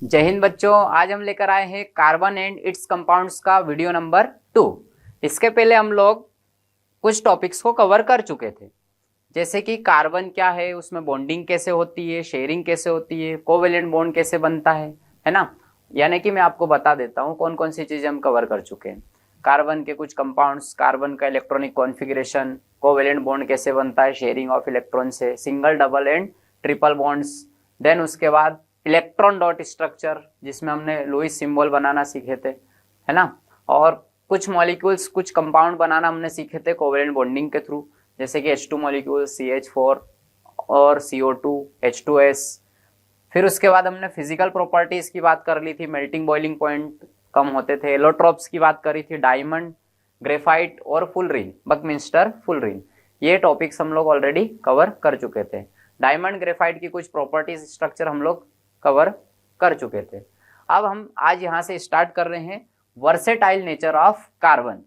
जय हिंद बच्चों, आज हम लेकर आए हैं कार्बन एंड इट्स कंपाउंड्स का वीडियो नंबर 2। इसके पहले हम लोग कुछ टॉपिक्स को कवर कर चुके थे, जैसे कि कार्बन क्या है, उसमें बॉन्डिंग कैसे होती है, शेयरिंग कैसे होती है, कोवेलेंट बॉन्ड कैसे बनता है ना। यानी कि मैं आपको बता देता हूँ कौन कौन सी चीजें हम कवर कर चुके हैं। कार्बन के कुछ कंपाउंड्स, कार्बन का इलेक्ट्रॉनिक कॉन्फ़िगरेशन, कोवेलेंट बॉन्ड कैसे बनता है शेयरिंग ऑफ इलेक्ट्रॉन से, single double and triple bonds. Then उसके बाद इलेक्ट्रॉन डॉट स्ट्रक्चर, जिसमें हमने लुईस सिंबल बनाना सीखे थे, है ना। और कुछ मॉलिक्यूल्स, कुछ कंपाउंड बनाना हमने सीखे थे कोवेलेंट बॉन्डिंग के थ्रू, जैसे कि H2 मॉलिक्यूल CH4 और CO2 H2S। फिर उसके बाद हमने फिजिकल प्रॉपर्टीज की बात कर ली थी, मेल्टिंग बॉइलिंग पॉइंट कम होते थे। एलोट्रॉप्स की बात करी थी, डायमंड, ग्रेफाइट और फुलरिन, बकमिंस्टर फुलरिन। ये टॉपिक्स हम लोग ऑलरेडी कवर कर चुके थे। डायमंड, ग्रेफाइट की कुछ प्रॉपर्टीज, स्ट्रक्चर हम लोग कवर कर चुके थे। अब हम आज यहाँ से स्टार्ट कर रहे हैं versatile nature of carbon.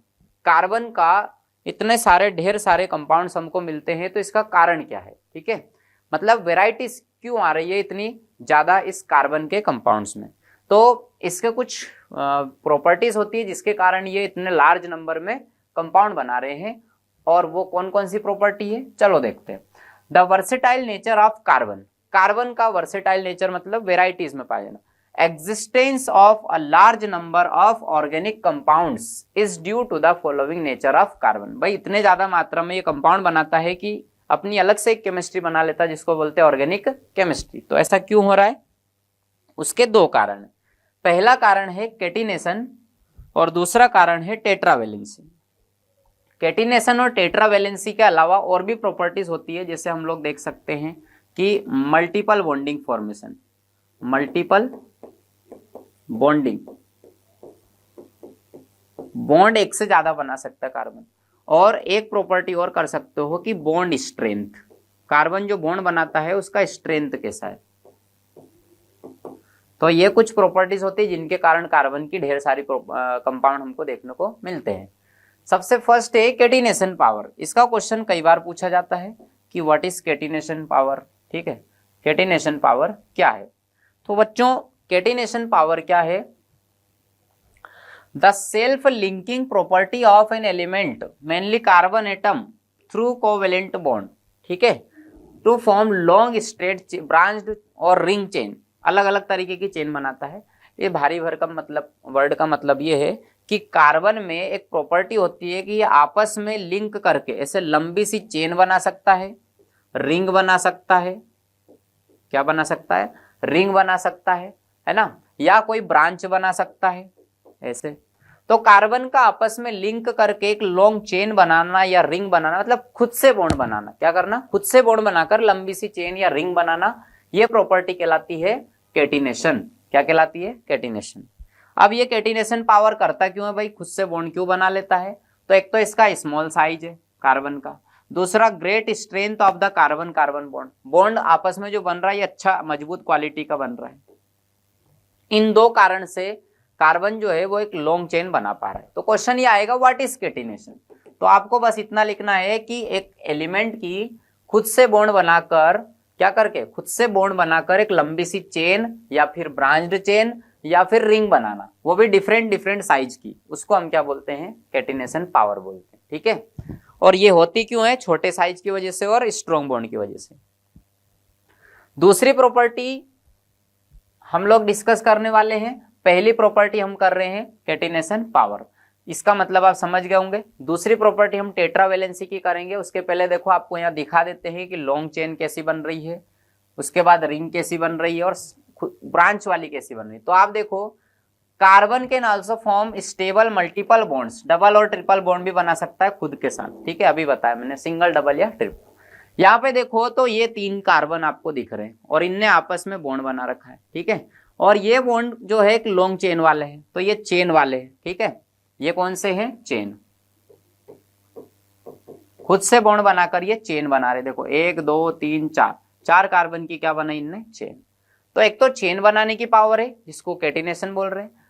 Carbon का इतने सारे ढेर सारे कंपाउंड्स हमको मिलते हैं, तो इसका कारण क्या है, ठीक है। मतलब वेराइटीज क्यों आ रही है इतनी ज्यादा इस कार्बन के कंपाउंड्स में। तो इसके कुछ प्रॉपर्टीज होती है जिसके कारण ये इतने लार्ज नंबर में कंपाउंड बना रहे हैं, और वो कौन कौन सी प्रॉपर्टी है, चलो देखते हैं। The versatile nature of carbon. Carbon का वर्सेटाइल नेचर मतलब वेराइटीज में पाया जाना। Existence of a large number of organic compounds is due to the following nature of carbon। भाई इतने ज्यादा मात्रा में ये कंपाउंड बनाता है कि अपनी अलग से एक केमिस्ट्री बना लेता है, जिसको बोलते हैं ऑर्गेनिक केमिस्ट्री। तो ऐसा क्यों हो रहा है, उसके दो कारण है। पहला कारण है कैटिनेशन और दूसरा कारण है टेट्रावेलेंसी। कैटिनेशन और टेट्रावेलेंसी के अलावा और भी प्रॉपर्टीज होती है, जैसे हम लोग देख सकते हैं कि multiple bonding formation, multiple bonding, bond एक से ज्यादा बना सकता है कार्बन। और एक प्रॉपर्टी और कर सकते हो कि बॉन्ड स्ट्रेंथ, कार्बन जो बॉन्ड बनाता है उसका स्ट्रेंथ कैसा है। तो ये कुछ प्रॉपर्टीज होती है जिनके कारण कार्बन की ढेर सारी कंपाउंड हमको देखने को मिलते हैं। सबसे फर्स्ट है कैटिनेशन पावर। इसका क्वेश्चन कई बार पूछा जाता है कि व्हाट इज कैटिनेशन पावर, ठीक है। कैटिनेशन पावर क्या है, तो बच्चों कैटिनेशन पावर क्या है। The self linking property of an element, mainly carbon atom, through covalent bond, ठीक है, to form long straight branched और रिंग चेन। अलग अलग तरीके की चेन बनाता है। ये भारी भरकम मतलब वर्ड का मतलब ये है कि कार्बन में एक प्रॉपर्टी होती है कि ये आपस में लिंक करके ऐसे लंबी सी चेन बना सकता है, रिंग बना सकता है, क्या बना सकता है, रिंग बना सकता है ना, या कोई ब्रांच बना सकता है ऐसे। तो कार्बन का आपस में लिंक करके एक लॉन्ग चेन बनाना या रिंग बनाना, मतलब खुद से बॉन्ड बनाना, क्या करना, खुद से बॉन्ड बनाकर लंबी सी चेन या रिंग बनाना, ये प्रॉपर्टी कहलाती है कैटिनेशन। क्या कहलाती है, कैटिनेशन। अब ये कैटिनेशन पावर करता क्यों है भाई, खुद से बॉन्ड क्यों बना लेता है। तो एक तो इसका स्मॉल साइज है कार्बन का, दूसरा great strength of the carbon carbon bond, bond आपस में जो बन रहा है ये अच्छा मजबूत क्वालिटी का बन रहा है। इन दो कारण से कार्बन जो है वो एक लॉन्ग चेन बना पा रहा है। तो क्वेश्चन ये आएगा व्हाट इज कैटिनेशन। तो आपको बस इतना लिखना है कि एक एलिमेंट की खुद से बॉन्ड बनाकर, क्या करके, खुद से बॉन्ड बनाकर एक लंबी सी चेन या फिर ब्रांच्ड चेन या फिर रिंग बनाना, वो भी डिफरेंट डिफरेंट साइज की, उसको हम क्या बोलते हैं, कैटिनेशन पावर बोलते हैं, ठीक है। और ये होती क्यों है, छोटे साइज की वजह से और स्ट्रॉन्ग बॉन्ड की वजह से। दूसरी प्रॉपर्टी हम लोग डिस्कस करने वाले हैं। पहली प्रॉपर्टी हम कर रहे हैं कैटिनेशन पावर, इसका मतलब आप समझ गए होंगे। दूसरी प्रॉपर्टी हम टेट्रावेलेंसी की करेंगे। उसके पहले देखो आपको यहाँ दिखा देते हैं कि लॉन्ग चेन कैसी बन रही है, उसके बाद रिंग कैसी बन रही है और ब्रांच वाली कैसी बन रही है। तो आप देखो carbon can also form stable multiple bonds, double और ट्रिपल बॉन्ड भी बना सकता है खुद के साथ, ठीक है, अभी बताया मैंने, सिंगल, डबल या ट्रिपल। यहाँ पे देखो तो ये 3 कार्बन आपको दिख रहे हैं और इनने आपस में बॉन्ड बना रखा है, ठीक है। और ये बॉन्ड जो है एक लॉन्ग चेन वाले हैं, तो ये चेन वाले हैं, ठीक है। ये कौन से हैं, चेन, खुद से बॉन्ड बनाकर ये चेन बना रहे। देखो 1 2 3 4, 4 कार्बन की क्या बनाई इनने, चेन। तो एक तो चेन बनाने की पावर है जिसको कैटिनेशन बोल रहे हैं।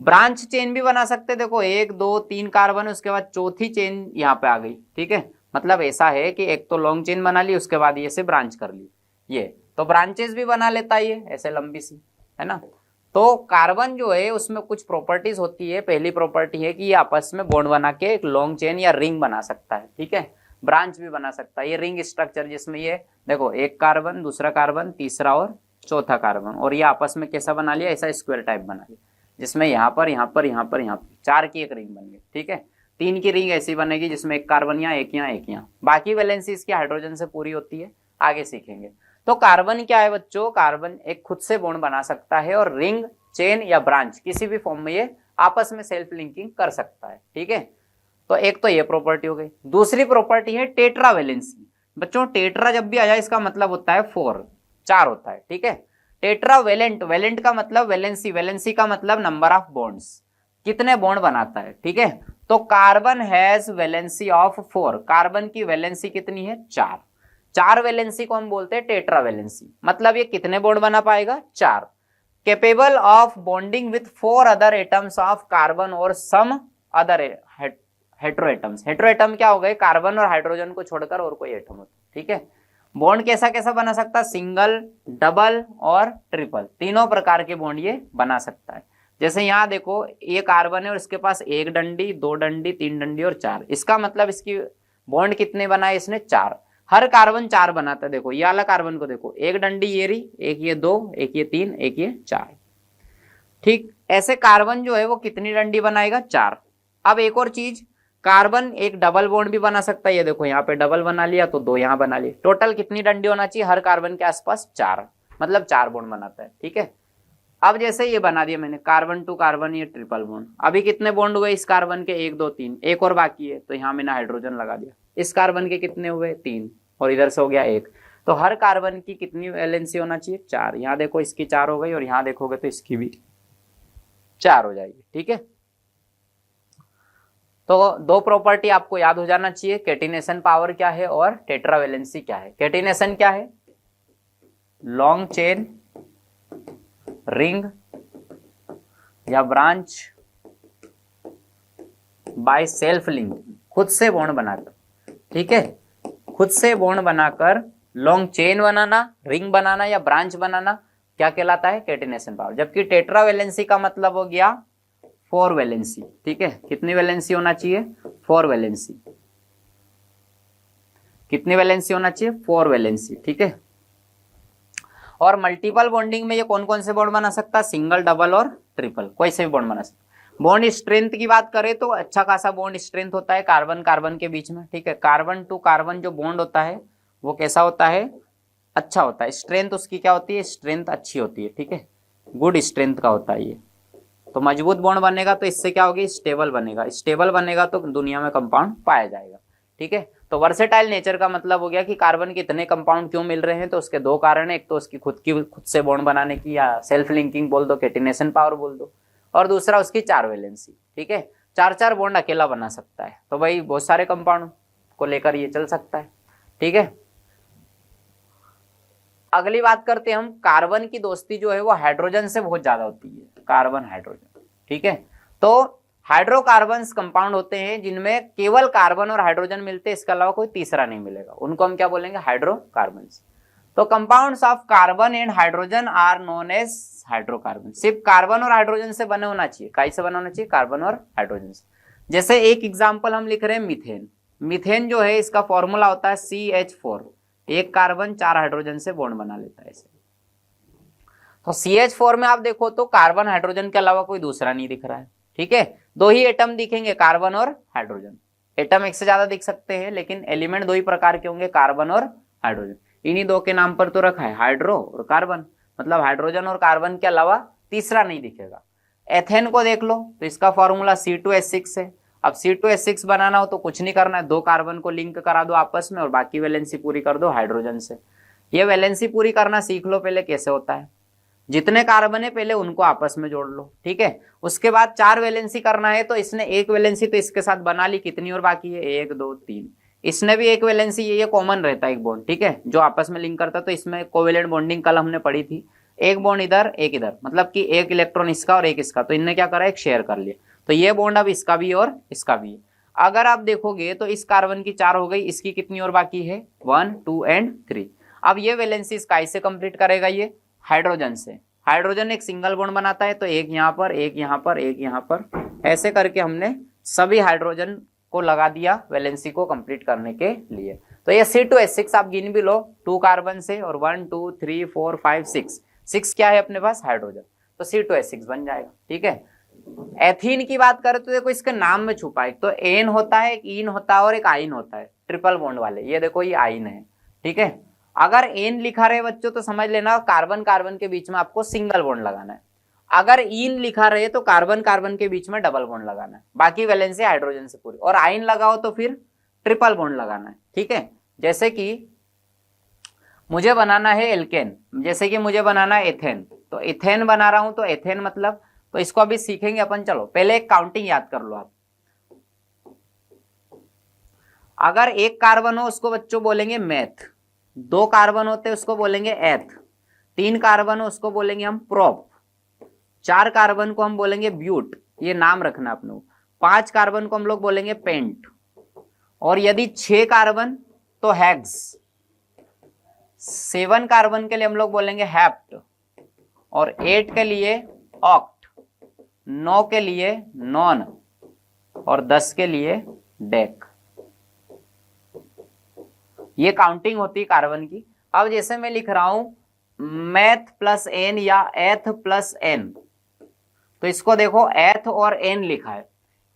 ब्रांच चेन भी बना सकते, देखो 1 2 3 कार्बन, उसके बाद चौथी चेन यहाँ पे आ गई, ठीक है। मतलब ऐसा है कि एक तो लॉन्ग चेन बना ली, उसके बाद ये से ब्रांच कर ली, ये तो ब्रांचेस भी बना लेता है ये ऐसे लंबी सी, है ना। तो कार्बन जो है उसमें कुछ प्रॉपर्टीज होती है। पहली प्रॉपर्टी है कि ये आपस में बॉन्ड बना के एक लॉन्ग चेन या रिंग बना सकता है, ठीक है, ब्रांच भी बना सकता है। ये रिंग स्ट्रक्चर जिसमें ये देखो एक कार्बन, दूसरा कार्बन, तीसरा और चौथा कार्बन, और ये आपस में कैसा बना लिया, ऐसा स्क्वायर टाइप बना लिया, जिसमें यहाँ पर यहाँ पर यहाँ पर यहाँ पर 4 की एक रिंग बन गई, ठीक है। 3 की रिंग ऐसी बनेगी जिसमें एक कार्बन यहाँ, एक यहाँ, एक यहाँ, बाकी वैलेंसी इसकी हाइड्रोजन से पूरी होती है, आगे सीखेंगे। तो कार्बन क्या है बच्चों, कार्बन एक खुद से बॉन्ड बना सकता है और रिंग, चेन या ब्रांच किसी भी फॉर्म में ये आपस में सेल्फ लिंकिंग कर सकता है, ठीक है। तो एक तो ये प्रॉपर्टी हो गई। दूसरी प्रॉपर्टी है टेट्रा वैलेंसी। बच्चों टेट्रा जब भी आ जाए इसका मतलब होता है 4, 4 होता है, ठीक है। टेट्रा वैलेंट, वैलेंट का मतलब वैलेंसी, वैलेंसी का मतलब नंबर ऑफ बॉन्ड्स, कितने बॉन्ड बनाता है, ठीक है। तो carbon has valency of 4, carbon की वैलेंसी कितनी है 4, 4 वैलेंसी को हम बोलते हैं टेट्रा वैलेंसी। मतलब ये कितने बॉन्ड बना पाएगा 4, capable of bonding with 4 other atoms of carbon और सम अदर हेट्रोएटम्स। हेट्रोएटम क्या हो गए, कार्बन और हाइड्रोजन को छोड़कर और कोई एटम होता है, ठीक है। बॉन्ड कैसा कैसा बना सकता है, सिंगल, डबल और ट्रिपल, तीनों प्रकार के बॉन्ड ये बना सकता है। जैसे यहाँ देखो ये कार्बन है और इसके पास 1 डंडी, 2 डंडी, 3 डंडी और 4, इसका मतलब इसकी बॉन्ड कितने बनाए इसने 4, हर कार्बन 4 बनाता है। देखो ये वाला कार्बन को देखो, 1 डंडी ये रही, एक ये 2, एक ये 3, एक ये 4, ठीक। ऐसे कार्बन जो है वो कितनी डंडी बनाएगा 4। अब एक और चीज, कार्बन एक डबल बॉन्ड भी बना सकता है, ये देखो यहाँ पे डबल बना लिया तो 2 यहाँ बना लिए, टोटल कितनी डंडी होना चाहिए हर कार्बन के आसपास 4, मतलब 4 बॉन्ड बनाता है, ठीक है। अब जैसे ये बना दिया मैंने कार्बन टू कार्बन, ये ट्रिपल बॉन्ड, अभी कितने बॉन्ड हुए इस कार्बन के 1 2 3, एक और बाकी है तो यहाँ मैंने हाइड्रोजन लगा दिया। इस कार्बन के कितने हुए 3 और इधर से हो गया 1, तो हर कार्बन की कितनी वैलेंसी होना चाहिए 4। यहाँ देखो इसकी 4 हो गई और यहाँ देखोगे तो इसकी भी 4 हो जाएगी, ठीक है। तो 2 प्रॉपर्टी आपको याद हो जाना चाहिए, कैटिनेशन पावर क्या है और टेट्रावैलेंसी क्या है। कैटिनेशन क्या है, लॉन्ग चेन, रिंग या ब्रांच बाय सेल्फ लिंक, खुद से बॉन्ड बनाकर, ठीक है, खुद से बॉन्ड बनाकर लॉन्ग चेन बनाना, रिंग बनाना या ब्रांच बनाना क्या कहलाता है, कैटिनेशन पावर। जबकि टेट्रावैलेंसी का मतलब हो गया 4 वैलेंसी, ठीक है। कितनी वैलेंसी होना चाहिए 4 वैलेंसी, कितनी वैलेंसी होना चाहिए 4 वैलेंसी, ठीक है। और मल्टीपल बॉन्डिंग में ये कौन कौन से बॉन्ड बना सकता है, सिंगल, डबल और ट्रिपल, कोई से भी बॉन्ड बना सकता। बॉन्ड स्ट्रेंथ की बात करें तो अच्छा खासा बॉन्ड स्ट्रेंथ होता है कार्बन कार्बन के बीच में, ठीक है। कार्बन टू कार्बन जो बॉन्ड होता है वो कैसा होता है, अच्छा होता है, स्ट्रेंथ उसकी क्या होती है, स्ट्रेंथ अच्छी होती है, ठीक है, गुड स्ट्रेंथ का होता है ये। तो मजबूत बॉन्ड बनेगा तो इससे क्या होगी, स्टेबल बनेगा, स्टेबल बनेगा तो दुनिया में कंपाउंड पाया जाएगा, ठीक है। तो वर्सेटाइल नेचर का मतलब हो गया कि कार्बन के इतने कंपाउंड क्यों मिल रहे हैं, तो उसके 2 कारण है, एक तो उसकी खुद से बॉन्ड बनाने की या सेल्फ लिंकिंग बोल दो, कैटिनेशन पावर बोल दो, और दूसरा उसकी 4 वैलेंसी, ठीक है। 4 बॉन्ड अकेला बना सकता है, तो भाई बहुत सारे कंपाउंड को लेकर ये चल सकता है, ठीक है। अगली बात करते हैं हम, कार्बन की दोस्ती जो है वो हाइड्रोजन से बहुत ज्यादा होती है, कार्बन हाइड्रोजन, ठीक है। तो हाइड्रोकार्बन्स कंपाउंड होते हैं जिनमें केवल कार्बन और हाइड्रोजन मिलते हैं, इसके अलावा कोई तीसरा नहीं मिलेगा, उनको हम क्या बोलेंगे, हाइड्रोकार्बन्स। तो compounds of carbon and hydrogen are known as hydrocarbon. सिर्फ कार्बन और हाइड्रोजन से बने होना चाहिए, काई से बना होना चाहिए, कार्बन और हाइड्रोजन से। जैसे एक एग्जाम्पल हम लिख रहे हैं मीथेन, मीथेन जो है इसका फॉर्मूला होता है CH4, एक कार्बन 4 हाइड्रोजन से बॉन्ड बना लेता है इसे। तो CH4 में आप देखो तो कार्बन हाइड्रोजन के अलावा कोई दूसरा नहीं दिख रहा है, ठीक है। 2 ही एटम दिखेंगे, कार्बन और हाइड्रोजन। एटम एक से ज्यादा दिख सकते हैं लेकिन एलिमेंट 2 ही प्रकार के होंगे, कार्बन और हाइड्रोजन। इन्हीं 2 के नाम पर तो रखा है हाइड्रो और कार्बन, मतलब हाइड्रोजन और कार्बन के अलावा तीसरा नहीं दिखेगा। एथेन को देख लो तो इसका फॉर्मूला C2H6 है। अब C2H6 बनाना हो तो कुछ नहीं करना है, 2 कार्बन को लिंक करा दो आपस में और बाकी वैलेंसी पूरी कर दो हाइड्रोजन से। ये वैलेंसी पूरी करना सीख लो पहले कैसे होता है, जितने कार्बन है पहले उनको आपस में जोड़ लो, ठीक है। उसके बाद 4 वैलेंसी करना है तो इसने 1 वैलेंसी तो इसके साथ बना ली, कितनी और बाकी है 1 2 3, इसने भी 1 वैलेंसी, ये कॉमन रहता है एक बॉन्ड, ठीक है, जो आपस में लिंक करता है। तो इसमें कोवेलेंट बॉन्डिंग कल हमने पढ़ी थी, एक बॉन्ड इधर एक इधर, मतलब कि 1 इलेक्ट्रॉन इसका और 1 इसका, तो इनने क्या करा, एक शेयर कर लिया, तो ये बॉन्ड अब इसका भी और इसका भी है। अगर आप देखोगे तो इस कार्बन की 4 हो गई, इसकी कितनी और बाकी है 1 2 एंड 3। अब ये वैलेंसी इसका से कंप्लीट करेगा, ये हाइड्रोजन से, हाइड्रोजन एक सिंगल बॉन्ड बनाता है, तो एक यहाँ पर, एक यहाँ पर, एक यहाँ पर, ऐसे करके हमने सभी हाइड्रोजन को लगा दिया वैलेंसी को कंप्लीट करने के लिए। तो ये C2H6 आप गिन भी लो 2 कार्बन से, और 1 2 3 4 5 6 क्या है अपने पास हाइड्रोजन, तो C2H6 बन जाएगा। ठीक है। एथीन की बात करें तो देखो इसके नाम में छुपा है, तो एन होता है, एक ईन होता है और एक आइन होता है, ट्रिपल बॉन्ड वाले। ये देखो ये आइन है। ठीक है। अगर एन लिखा रहे बच्चों तो समझ लेना कार्बन कार्बन के बीच में आपको सिंगल बॉन्ड लगाना है। अगर ईन लिखा रहे तो कार्बन कार्बन के बीच में डबल बॉन्ड लगाना है, बाकी वैलेंसी हाइड्रोजन से पूरी। और आइन लगाओ तो फिर ट्रिपल बॉन्ड लगाना है। ठीक है। जैसे कि मुझे बनाना है एल्केन, जैसे कि मुझे बनाना है एथेन, तो एथेन बना रहा हूं, तो एथेन मतलब, तो इसको अभी सीखेंगे अपन। चलो पहले एक काउंटिंग याद कर लो आप। अगर एक कार्बन हो उसको बच्चों बोलेंगे मेथ, 2 कार्बन होते उसको बोलेंगे एथ, 3 कार्बन हो उसको बोलेंगे हम प्रोप, 4 कार्बन को हम बोलेंगे ब्यूट, ये नाम रखना अपने, 5 कार्बन को हम लोग बोलेंगे पेंट, और यदि 6 कार्बन तो हेक्स, 7 कार्बन के लिए हम लोग बोलेंगे हेप्ट, और 8 के लिए ऑक्ट, 9 के लिए नॉन, और 10 के लिए डेक। ये काउंटिंग होती है कार्बन की। अब जैसे मैं लिख रहा हूं मैथ प्लस एन या एथ प्लस एन, तो इसको देखो एथ और एन लिखा है।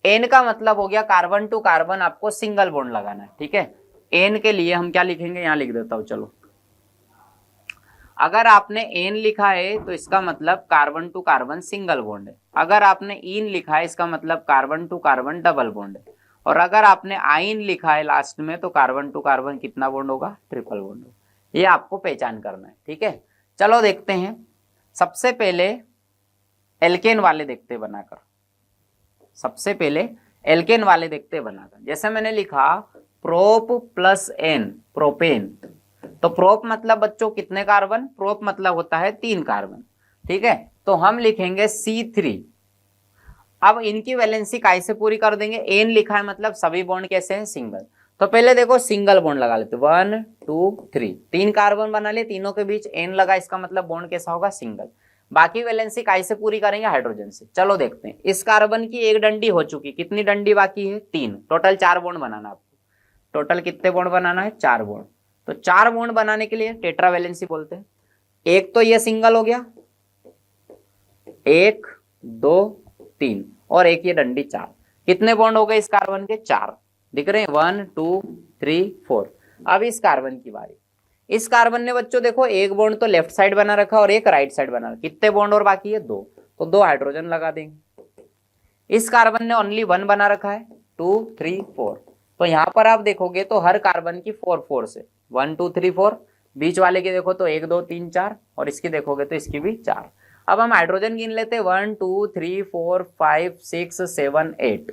एन का मतलब हो गया कार्बन टू कार्बन आपको सिंगल बॉन्ड लगाना है। ठीक है। एन के लिए हम क्या लिखेंगे, यहां लिख देता हूं। चलो अगर आपने एन लिखा है तो इसका मतलब carbon to carbon single bond है। अगर आपने इन लिखा है इसका मतलब carbon to carbon double bond है। और अगर आपने आइन लिखा है लास्ट में तो कार्बन टू कार्बन कितना बॉन्ड होगा, ट्रिपल बॉन्ड होगा। ये आपको पहचान करना है। ठीक है। चलो देखते हैं, सबसे पहले एल्केन वाले देखते बनाकर, सबसे पहले एल्केन वाले देखते बनाकर। जैसे मैंने लिखा प्रोप प्लस एन, प्रोपेन, तो प्रोप मतलब बच्चों कितने कार्बन, प्रोप मतलब होता है 3 कार्बन। ठीक है। तो हम लिखेंगे C3। अब इनकी वैलेंसी कैसे पूरी कर देंगे, एन लिखा है मतलब सभी बॉन्ड कैसे हैं, सिंगल। तो पहले देखो सिंगल बॉन्ड लगा लेते, 1 2 3, 3 कार्बन बना लिए, तीनों के बीच एन लगा, इसका मतलब बॉन्ड कैसा होगा, सिंगल। बाकी वैलेंसी कैसे पूरी करेंगे, हाइड्रोजन से। चलो देखते हैं। इस कार्बन की एक डंडी हो चुकी, कितनी डंडी बाकी है, 3, टोटल 4 बॉन्ड बनाना आपको। टोटल कितने बॉन्ड बनाना है, 4 बॉन्ड। तो 4 बॉन्ड बनाने के लिए टेट्रा वैलेंसी बोलते हैं। एक तो ये सिंगल हो गया, 1 2 3, और एक ये डंडी 4। कितने बॉन्ड हो गए इस कार्बन के, 4 दिख रहे हैं, 1 2 3 4। अब इस कार्बन की बारी। इस कार्बन ने बच्चों देखो एक बॉन्ड तो लेफ्ट साइड बना रखा और एक राइट साइड बना रखा, कितने बॉन्ड और बाकी है, 2, तो 2 हाइड्रोजन लगा देंगे। इस कार्बन ने ओनली 1 बना रखा है, 2 3 4, तो यहां पर आप देखोगे तो हर कार्बन की 4 4 से 1 2 3 4, बीच वाले की देखो तो 1 2 3 4, और इसकी देखोगे तो इसकी भी 4। अब हम हाइड्रोजन गिन लेते हैं, 1 2 3 4 5 6 7 8,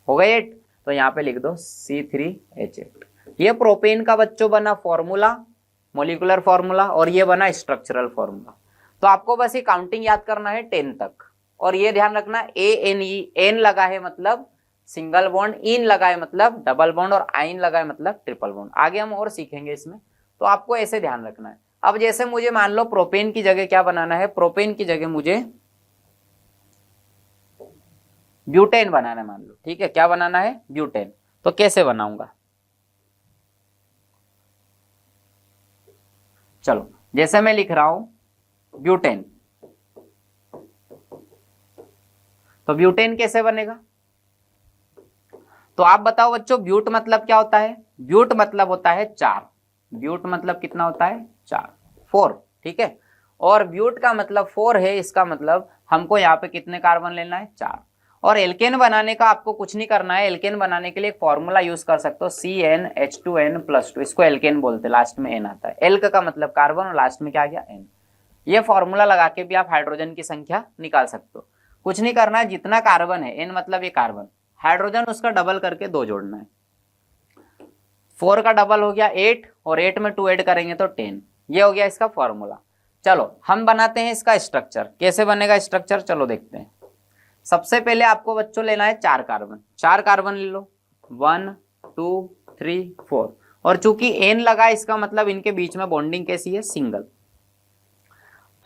हो गए 8, तो यहाँ पे लिख दो C3H8। ये प्रोपेन का बच्चों बना फॉर्मूला, मोलिकुलर फॉर्मूला, और ये बना स्ट्रक्चरल फॉर्मूला। तो आपको बस ये काउंटिंग याद करना है 10 तक, और ये ध्यान रखना ANE, एन लगा है मतलब सिंगल बॉन्ड, इन लगा है मतलब डबल बॉन्ड, और आइन लगा है मतलब ट्रिपल बॉन्ड। आगे हम और सीखेंगे इसमें, तो आपको ऐसे ध्यान रखना है। अब जैसे मुझे मान लो प्रोपेन की जगह क्या बनाना है, प्रोपेन की जगह मुझे ब्यूटेन बनाना है मान लो। ठीक है। क्या बनाना है, ब्यूटेन। तो कैसे बनाऊंगा, चलो जैसे मैं लिख रहा हूं ब्यूटेन, तो ब्यूटेन कैसे बनेगा, तो आप बताओ बच्चों ब्यूट मतलब क्या होता है, ब्यूट मतलब होता है 4, ब्यूट मतलब कितना होता है, 4 4। ठीक है। और ब्यूट का मतलब 4 है, इसका मतलब हमको यहाँ पे कितने कार्बन लेना है, 4। और एल्केन बनाने का आपको कुछ नहीं करना है। एल्केन बनाने के लिए एक फॉर्मूला यूज कर सकते हो, CnH2n+2, इसको एल्केन बोलते हैं, लास्ट में n आता है। एल्क का मतलब कार्बन और लास्ट में क्या आ गया, n। ये फॉर्मूला लगा के भी आप हाइड्रोजन की संख्या निकाल सकते हो। कुछ नहीं करना है, जितना कार्बन है, n मतलब ये कार्बन, हाइड्रोजन उसका डबल करके 2 जोड़ना है। 4 का डबल हो गया 8, और 8 में 2 ऐड करेंगे तो 10। ये हो गया इसका फॉर्मूला। चलो हम बनाते हैं इसका स्ट्रक्चर, कैसे बनेगा स्ट्रक्चर, चलो देखते हैं। सबसे पहले आपको बच्चों लेना है 4 कार्बन, 4 कार्बन ले लो, 1 2 3 4, और चूंकि n लगा इसका मतलब इनके बीच में बॉन्डिंग कैसी है, सिंगल।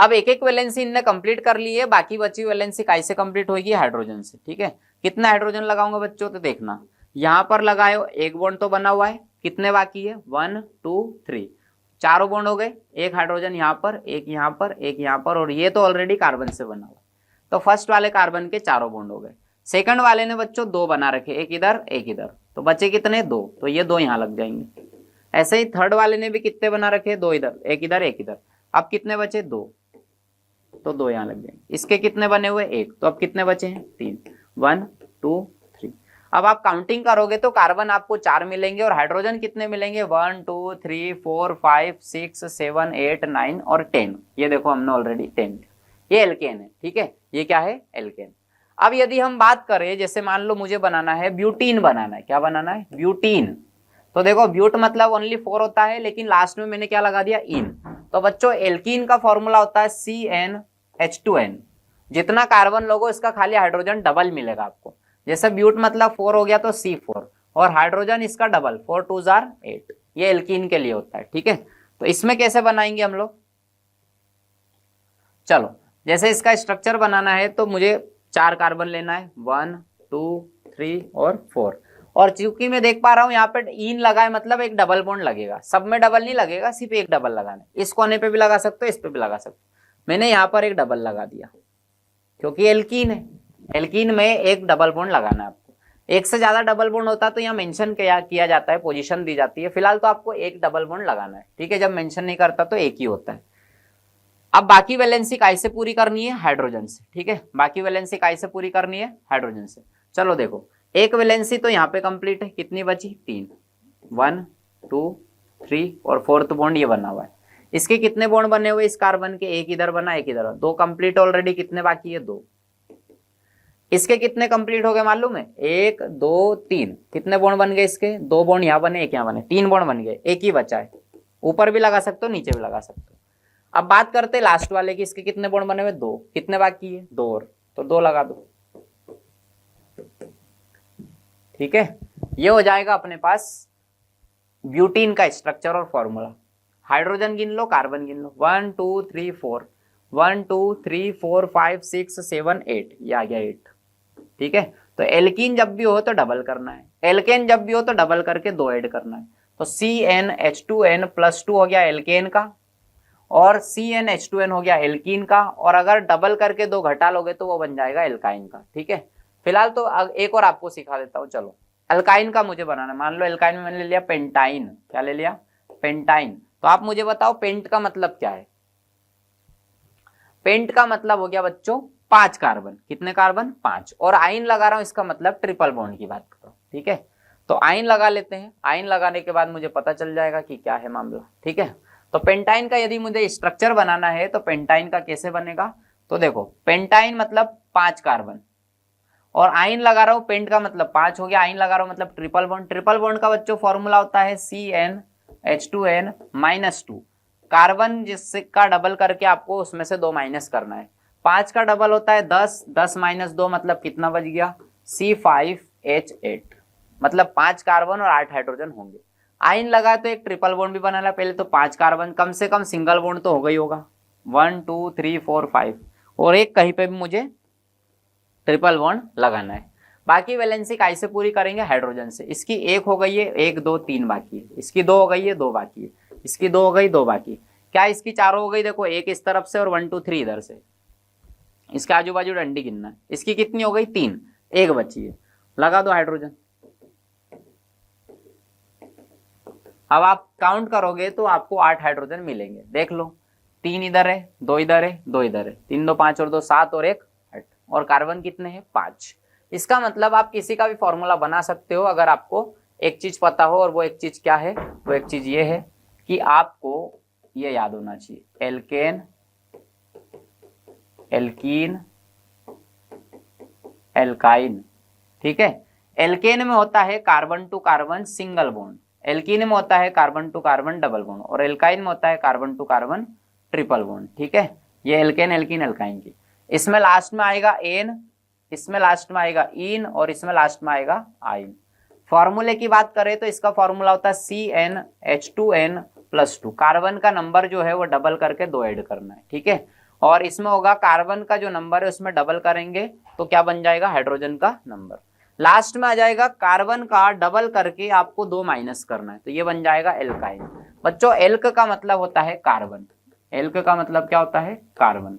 अब एक एक वैलेंसी इनने कंप्लीट कर ली है, बाकी बची वैलेंसी कैसे कंप्लीट होगी, हाइड्रोजन से। ठीक है, कितना हाइड्रोजन लगाऊंगा बच्चों, तो देखना यहां पर लगाओ, एक बॉन्ड तो बना हुआ है, कितने बाकी है, 1 2 3, चारों बॉन्ड हो गए, एक हाइड्रोजन यहाँ पर, एक यहाँ पर, एक यहाँ पर, और ये तो ऑलरेडी कार्बन से बना हुआ। तो फर्स्ट वाले कार्बन के चारों बॉन्ड हो गए। सेकंड वाले ने बच्चों दो बना रखे, एक इधर एक इधर, तो बचे कितने, दो, तो ये दो यहाँ लग जाएंगे। ऐसे ही थर्ड वाले ने भी कितने बना रखे, दो इधर एक इधर एक इधर, अब कितने बचे, दो, तो दो यहाँ लग जाएंगे। इसके कितने बने हुए, एक, तो अब कितने बचे हैं, तीन, 1 2 3। अब आप काउंटिंग करोगे तो कार्बन आपको 4 मिलेंगे और हाइड्रोजन कितने मिलेंगे, 1 2 3 4 5 6 7 8 9 और 10। ये देखो हमने ऑलरेडी 10, ये एल्केन है। ठीक है, ये क्या है, एल्केन। अब यदि हम बात करें, जैसे मान लो मुझे बनाना है ब्यूटीन, बनाना है, क्या बनाना है, ब्यूटीन। तो देखो ब्यूट मतलब ओनली 4 होता है, लेकिन लास्ट में मैंने क्या लगा दिया, इन। तो बच्चों एल्कीन का फॉर्मूला होता है CnH2n। जितना कार्बन लोगो इसका खाली हाइड्रोजन डबल मिलेगा आपको। जैसे ब्यूट मतलब 4 हो गया तो C4, और हाइड्रोजन इसका डबल, 4 2 8। ये एल्कीन के लिए होता है। ठीक है, तो इसमें कैसे बनाएंगे हम लोग, चलो जैसे इसका स्ट्रक्चर बनाना है तो मुझे 4 कार्बन लेना है, 1 2 3 और 4। और चूंकि मैं देख पा रहा हूं यहाँ पे इन लगा है, मतलब एक डबल बॉन्ड लगेगा, सब में डबल नहीं लगेगा, सिर्फ एक डबल लगाना है। इस कोने पे भी लगा सकते हो, इस पे भी लगा सकते हो। मैंने यहाँ पर एक डबल लगा दिया क्योंकि एल्कीन है, एल्कीन में एक डबल बॉन्ड लगाना है आपको। एक से ज्यादा डबल बॉन्ड होता तो यहाँ मेंशन किया जाता है, पोजीशन दी जाती है। फिलहाल तो आपको एक डबल बॉन्ड लगाना है। ठीक है, जब मेंशन नहीं करता तो एक ही होता है। अब बाकी वैलेंसी कैसे पूरी करनी है, हाइड्रोजन से। ठीक है, बाकी वैलेंसी कैसे पूरी करनी है, हाइड्रोजन से। चलो देखो, एक वैलेंसी तो यहाँ पे कंप्लीट है, कितनी बची, 3, 1 2 3 और फोर्थ बॉन्ड ये बना हुआ है। इसके कितने बॉन्ड बने हुए इस कार्बन के, एक इधर बना एक इधर, दो कंप्लीट ऑलरेडी, कितने बाकी है, 2। इसके कितने कंप्लीट हो गए मालूम है, 1 2 3, कितने बॉन्ड बन गए इसके, 2 बॉन्ड यहाँ बने, एक यहाँ बने, 3 बॉन्ड बन गए, एक ही बचा है। ऊपर भी लगा सकते हो, नीचे भी लगा सकते हो। अब बात करते हैं लास्ट वाले की, इसके कितने बॉन्ड बने हुए, 2, कितने बाकी है, 2 और, तो 2 लगा दो। ठीक है, ये हो जाएगा अपने पास ब्यूटीन का स्ट्रक्चर और फॉर्मूला। हाइड्रोजन गिन लो, कार्बन गिन लो, 1 2 3 4, 1 2 3 4 5 6 7 8, ये आ गया 8। ठीक है, तो एल्कीन जब भी हो तो डबल करना है, एल्केन जब भी हो तो डबल करके 2 ऐड करना है। तो CnH2n + 2 हो गया एल्केन का, और CnH2n हो गया एल्कीन का, और अगर डबल करके 2 घटा लोगे तो वो बन जाएगा एल्काइन का। ठीक है, फिलहाल तो एक और आपको सिखा देता हूं। चलो अल्काइन का मुझे बनाना, मान लो एल्काइन में मैंने ले लिया पेंटाइन, क्या ले लिया, पेंटाइन। तो आप मुझे बताओ पेंट का मतलब क्या है। पेंट का मतलब हो गया बच्चों 5 कार्बन, कितने कार्बन, 5, और आइन लगा रहा हूं, इसका मतलब ट्रिपल बॉन्ड की बात करो। ठीक है, तो आइन लगा लेते हैं, आइन लगाने के बाद मुझे पता चल जाएगा कि क्या है मामला। ठीक है, तो पेंटाइन का यदि मुझे स्ट्रक्चर बनाना है तो पेंटाइन का कैसे बनेगा, तो देखो पेंटाइन मतलब 5 कार्बन, और आइन लगा रहा हूं, पेंट का मतलब 5 हो गया, आइन लगा रहा हूं मतलब ट्रिपल बॉन्ड। ट्रिपल बॉन्ड का बच्चों फॉर्मूला होता है CnH2n - 2, कार्बन जिससे का डबल करके आपको उसमें से 2 माइनस करना है। 5 का डबल होता है 10, 10 - 2 मतलब कितना बच गया, C5H8, मतलब 5 कार्बन और 8 हाइड्रोजन होंगे। आइन लगा तो एक ट्रिपल बॉन्ड भी बनाना, पहले तो 5 कार्बन, कम से कम सिंगल बॉन्ड तो हो गई होगा, 1 2 3 4 5, और एक कहीं पे भी मुझे ट्रिपल बॉन्ड लगाना है। बाकी वैलेंसी कैसे पूरी करेंगे, हाइड्रोजन से। इसकी 1 हो गई है, 1 2 3 बाकी है, इसकी 2 हो गई है, 2 बाकी है, इसकी 2 हो गई, 2 बाकी। क्या इसकी 4 हो गई, देखो एक इस तरफ से और 1 2 3 इधर से, इसके आजू बाजू डंडी गिनना है। इसकी कितनी हो गई, 3, एक बची है, लगा दो हाइड्रोजन। अब आप काउंट करोगे तो आपको 8 हाइड्रोजन मिलेंगे, देख लो, 3 इधर है, 2 इधर है, 2 इधर है, 3 2 5 और 2 7 और 1 8, और कार्बन कितने हैं, 5। इसका मतलब आप किसी का भी फॉर्मूला बना सकते हो अगर आपको एक चीज पता हो, और वो एक चीज क्या है, वो एक चीज ये है कि आपको ये याद होना चाहिए, एल्केन, एल्कीन, एल्काइन। ठीक है, एल्केन में होता है carbon to carbon single bond, alkene में होता है carbon to carbon double bond, और एल्काइन में होता है carbon to carbon triple bond. ठीक है, ये एल्केन, एल्कीन, एल्काइन की। इसमें लास्ट में आएगा एन, इसमें लास्ट में आएगा इन, और इसमें लास्ट में आएगा आइन। फॉर्मूले की बात करें तो इसका फॉर्मूला होता है CnH2n + 2, कार्बन का नंबर जो है वो डबल करके 2 ऐड करना है। ठीक है, और इसमें होगा कार्बन का जो नंबर है उसमें डबल करेंगे तो क्या बन जाएगा, हाइड्रोजन का नंबर। लास्ट में आ जाएगा कार्बन का डबल करके आपको 2 माइनस करना है, तो ये बन जाएगा एल्काइल। बच्चों एल्क का मतलब होता है कार्बन, एल्क का मतलब क्या होता है, कार्बन,